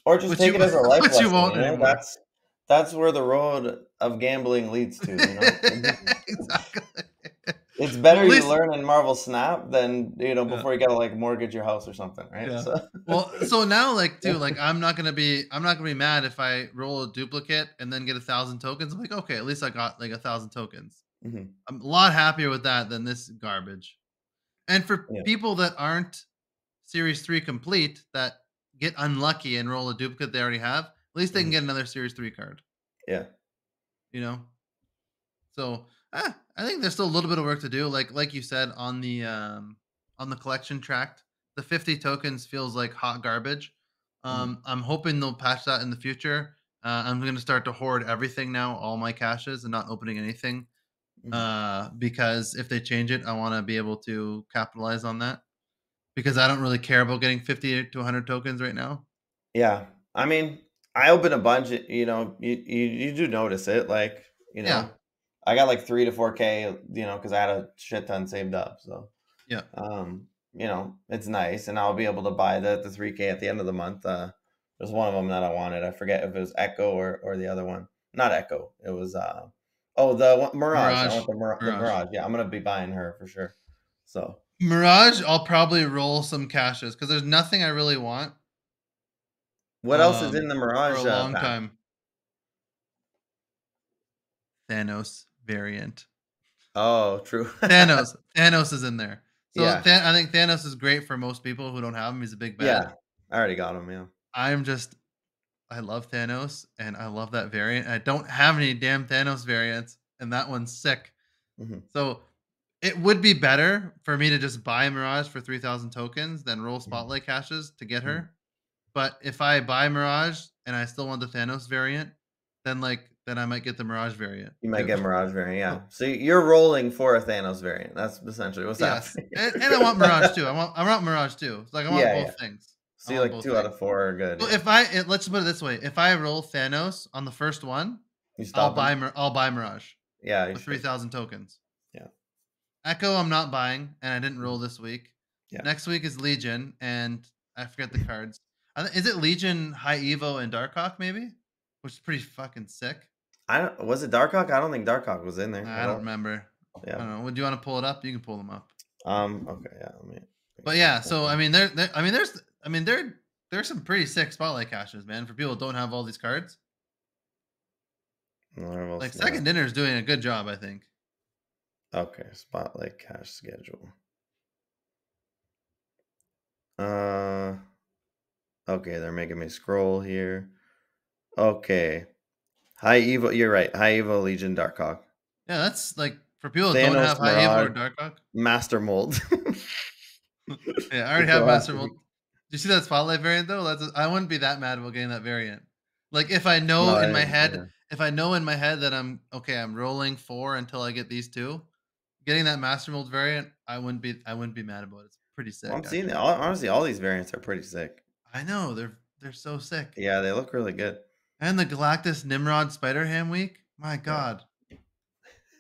Or just which take you it as a life which you lesson, won't you know? anymore. That's where the road of gambling leads to, you know? Exactly. It's Well, better at you least learn in Marvel Snap than, yeah. before you gotta, like, mortgage your house or something, right? Yeah. So Well, so now like too, like I'm not gonna be mad if I roll a duplicate and then get 1,000 tokens. I'm like, okay, at least I got like 1,000 tokens. Mhm. I'm a lot happier with that than this garbage. And for Yeah. people that aren't Series 3 complete that get unlucky and roll a duplicate they already have, at least they can Mhm. get another Series 3 card, Yeah. you know? So, I think there's still a little bit of work to do. Like you said on the collection tract, the 50 tokens feels like hot garbage. Mhm. I'm hoping they'll patch that in the future. I'm going to start to hoard everything now, all my caches, and not opening anything. Mhm. Because if they change it, I want to be able to capitalize on that. Because I don't really care about getting 50 to 100 tokens right now. Yeah. I mean, I open a bunch, you do notice it, like, Yeah, I got, like, 3 to 4K, because I had a shit ton saved up, so yeah. it's nice, and I'll be able to buy the 3K at the end of the month. There's one of them that I wanted. I forget if it was Echo or the other one. Not Echo. It was the one, Mirage. I want Mirage, the Mirage. Mirage. Yeah, I'm gonna be buying her for sure. So Mirage, I'll probably roll some caches because there's nothing I really want what else is in the for a Mirage long pack? time. Thanos variant. Oh, true. Thanos is in there. So Yeah, I think Thanos is great for most people who don't have him. He's a big bad. yeah. I already got him. Yeah. I'm just I love Thanos and I love that variant. I don't have any damn Thanos variants, and that one's sick. Hmm. So it would be better for me to just buy Mirage for 3,000 tokens than roll spotlight caches to get Hmm. her. But if I buy Mirage and I still want the Thanos variant, then I might get the Mirage variant You might too. get Mirage variant. So, Yeah. So you're rolling for a Thanos variant. That's essentially what's yes, happening. and I want Mirage too. I want Mirage too. It's like I want Yeah, yeah. both things. I See, want like both 2 out things. of 4 are good. So Yeah. let's just put it this way: if I roll Thanos on the first one, You stopping? I'll buy Mirage Yeah, you with should. 3,000 tokens. Yeah. Echo, I'm not buying, and I didn't roll Mhm. this week. Yeah. Next week is Legion, and I forget the cards. Is it Legion, High Evo, and Darkhawk maybe? Which is pretty fucking sick. I don't was it Darkhawk? I don't think Darkhawk was in there I at don't all. remember. I Yeah. don't know. Would you want to pull it up? You can pull them up. Okay, yeah, let me But get yeah, that so I one. mean, there's some pretty sick spotlight caches, man. For people who don't have all these cards, Marvel like Snap. Second Dinner is doing a good job, I think. Okay, Spotlight Cache schedule. Uh, okay, they're making me scroll here. Okay. High Evo, you're right. High Evo Legion Darkhawk. Yeah, that's like for people that don't Thanos have high Evo or Mirage Darkhawk. Master Mold. Yeah, I The already have Master classic. Mold. Do you see that Spotlight variant though? I wouldn't be that mad about getting that variant. Like if I know No, I in my didn't. head, Yeah. if I know in my head that I'm rolling 4 until I get these 2, getting that Master Mold variant, I wouldn't be mad about it. It's pretty Well, sick I'm seeing it. actually. Honestly, all these variants are pretty sick. I know they're so sick. Yeah, they look really good. And the Galactus Nimrod Spider Ham week. My Yeah. God,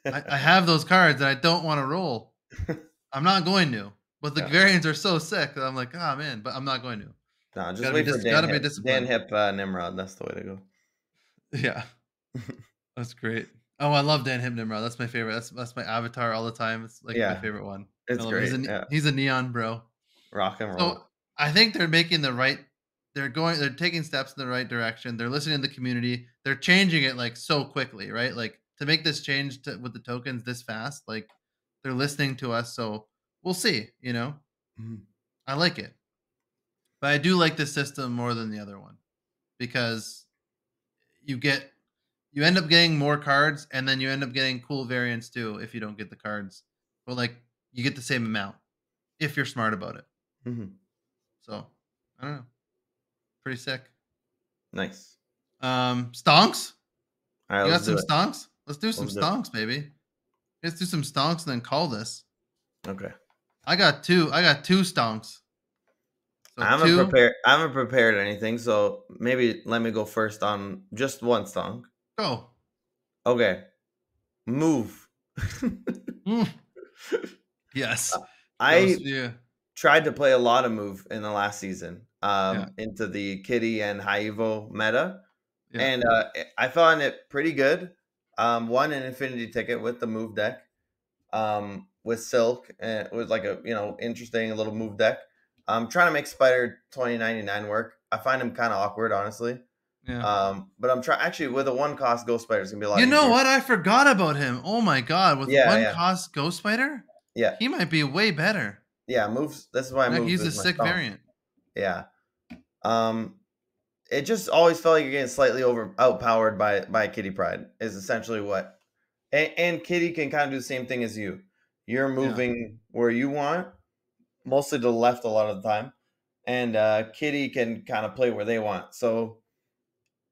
I have those cards and I don't want to roll. I'm not going to. But the Yeah. variants are so sick that I'm like, oh man, but I'm not going to. No, just Gotta be wait for Dan gotta be Hip. Dan disciplined. Hip Nimrod. That's the way to go. Yeah, that's great. Oh, I love Dan Nimrod. That's my favorite. That's my avatar all the time. It's like my Yeah, favorite one. I it's love him. great. Yeah, He's a neon bro. rock and So roll. I think they're making the right. They're taking steps in the right direction. They're listening to the community. They're changing it like so quickly, right? Like to make this change with the tokens this fast, like they're listening to us. So we'll see. Mhm. I like it, but I do like this system more than the other one because you get you end up getting more cards and then you end up getting cool variants too if you don't get the cards. But like you get the same amount if you're smart about it. Mhm. So I don't know. Pretty sick. Nice. Stonks? All right, You got let's some do it. stonks? Let's do some Let's do it. stonks, baby. Let's do some stonks and then call this. Okay. I got two stonks. So I haven't two, prepared. I haven't prepared anything, so maybe let me go first on just one song. go. Okay. Move. Mm, yes. Those I yeah. tried to play a lot of Move in the last season, Yeah. into the Kitty and Haivo meta, Yeah. and I found it pretty good. Won an Infinity ticket with the Move deck, with Silk, and it was like a interesting little Move deck. I'm trying to make Spider 2099 work. I find him kind of awkward, honestly. Yeah. But I'm trying actually with a one cost Ghost Spider. It's gonna be a lot You know easier. what? I forgot about him. Oh my god, with Yeah, one yeah, cost Ghost Spider? yeah, He might be way better. yeah. Moves. This is why Like Move he's a is my sick song. variant. Yeah. Um, it just always felt like you're getting slightly outpowered by Kitty Pride is essentially what, and Kitty can kind of do the same thing as you. You're Yeah. moving where you want, mostly to the left a lot of the time, and Kitty can kind of play where they want. So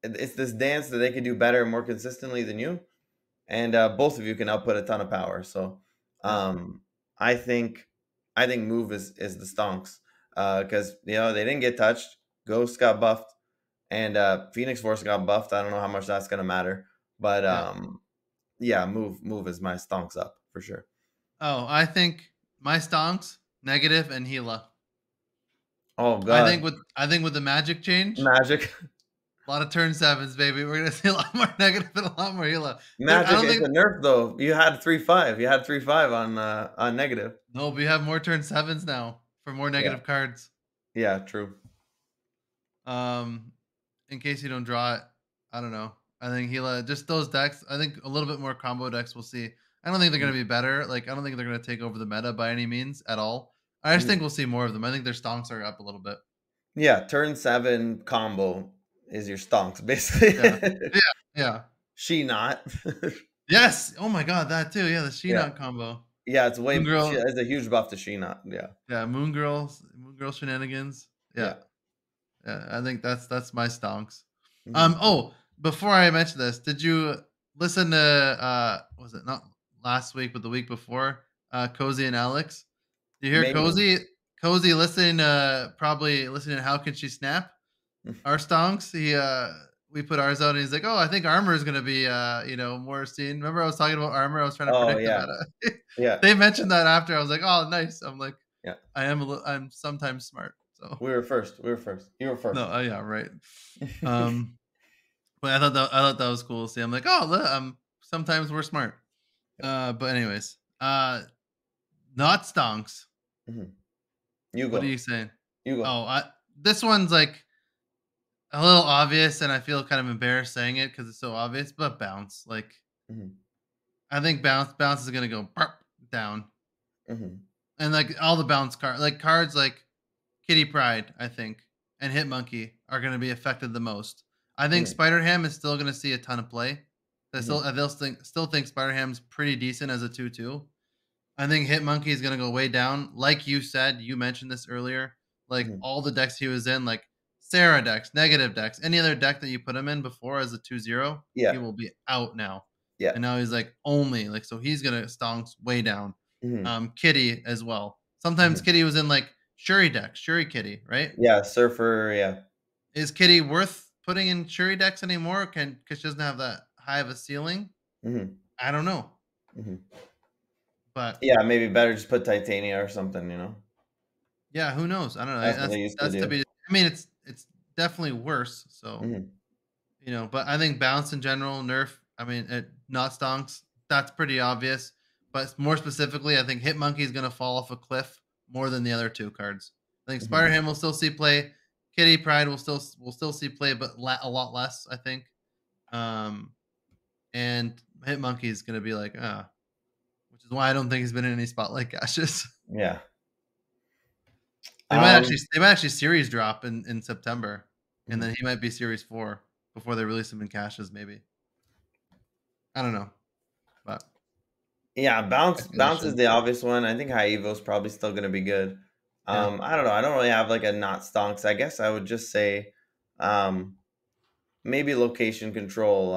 it's this dance that they can do better and more consistently than you, and both of you can output a ton of power. So Yeah. um, I think Move is the stonks, because they didn't get touched. Ghost got buffed, and Phoenix Force got buffed. I don't know how much that's gonna matter, but Yeah. yeah, Move is my stonks up for sure. Oh, I think my stonks, negative and Gila. Oh I god, think with the magic change, Magic. a lot of turn sevens, baby. We're gonna see a lot more negative and a lot more Gila. I Magic don't is think a nerf though. You had 3-5. You had 3-5 on negative. no, we have more turn sevens now for more Yeah, negative cards. yeah, true. Um, in case you don't draw it, I don't know. I think Gila just those decks. I think a little bit more combo decks. We'll see. I don't think they're gonna be better. Like I don't think they're gonna take over the meta by any means at all. I just Mhm. think we'll see more of them. I think their stonks are up a little bit. Yeah, turn 7 combo is your stonks Yeah. basically. Yeah. Yeah. She not. Yes. Oh my god, that too. Yeah, the Yeah, Shinon combo. yeah. Moon She Girl. has a huge buff to she not. Yeah, Yeah, Moon Girl shenanigans. Yeah. yeah. Yeah. I think that's my stonks. Mhm. Oh, before I mention this, did you listen to was it not last week but the week before? Cozy and Alex? Do you hear Maybe. Cozy? Cozy listening probably listening to How Can She Snap? Our stonks. We put ours out and he's like, "Oh, I think armor is gonna be more seen." Remember I was talking about armor? I was trying to Oh predict the yeah, meta. yeah, They mentioned that after. I was like, "Oh, nice." I'm like, yeah. I'm sometimes smart. So We were first. We were first. You were no, first. yeah, right. Um, but I thought that was cool to see. I'm like, "Oh, look, sometimes we're smart." But anyways, not stonks. Mhm. You What are go. you saying? You go. Oh, this one's like a little obvious, and I feel kind of embarrassed saying it because it's so obvious. But bounce, like Mhm. I think bounce is gonna go. Burp. down. Mm-hmm. And like all the bounce cards like Kitty Pride, I think, and Hit Monkey are going to be affected the most. I think Mm-hmm. Spider Ham is still going to see a ton of play. Mm-hmm. They'll still think Spider Ham's pretty decent as a 2/2. I think Hit Monkey is going to go way down. Like you said, you mentioned this earlier. Like Mm-hmm. all the decks he was in, like Sarah decks, negative decks, any other deck that you put him in before as a 2/0, he Yeah. will be out now. Yeah. And now he's like only like, so he's gonna stonks way down. Mm-hmm. Kitty as well. Sometimes Mm-hmm. Kitty was in like Shuri decks, Shuri Kitty, right? Yeah. Surfer. Yeah. Is Kitty worth putting in Shuri decks anymore? Because she doesn't have that high of a ceiling. Mm-hmm. I don't know, Mm-hmm. but Yeah. Maybe better just put Titania or something. yeah, who knows? I don't know. That's what they used to That's to do. be. I mean, it's definitely worse. So Mm-hmm. but I think bounce in general, nerf. I mean, not stonks. That's pretty obvious. But more specifically, I think Hit Monkey is going to fall off a cliff more than the other two cards. I think Mm-hmm. Spider Ham will still see play. Kitty Pride will still see play, but a lot less, I think. And Hit Monkey is going to be like, which is why I don't think he's been in any spotlight caches. Yeah. They might actually series drop in September, and then he might be series 4 before they release him in caches. Maybe, I don't know, but Yeah, bounce is speculation. the obvious one. I think High Evo is probably still gonna be good. Yeah, I don't know. I don't really have like a not stonks. I guess I would just say, maybe location control.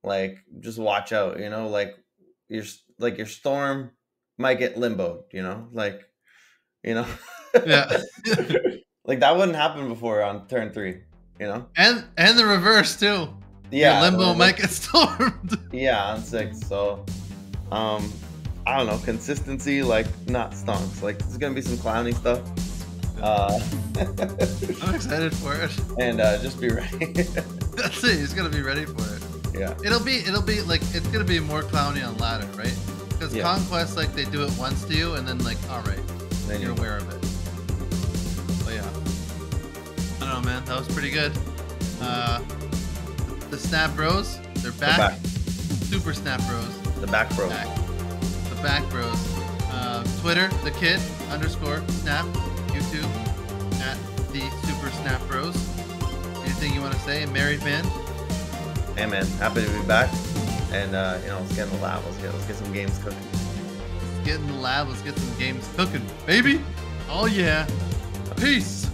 Like just watch out. Your storm might get limboed. You know, yeah, like that wouldn't happen before on turn 3. and the reverse too. Your Yeah, limbo might get stormed. yeah, on 6. So, I don't know, consistency, like not stonks. Like there's gonna be some clowny stuff. I'm excited for it. And just be ready. That's it. He's gonna be ready for it. Yeah. It'll be like it's gonna be more clowny on ladder, right? Because Yeah. conquest, like they do it once to you, and then like, all right, Then you're aware of it. But yeah, I don't know, man. That was pretty good. The Snap Bros, they're back. back. Super Snap Bros, The back bro. back. The Back Bros. Twitter, the kid _snap. YouTube at the Super Snap Bros. Anything you want to say? Married man. Hey man, happy to be back. And let's get in the lab. Let's get some games cooking. Let's get in the lab. Let's get some games cooking, baby. Oh yeah. Peace.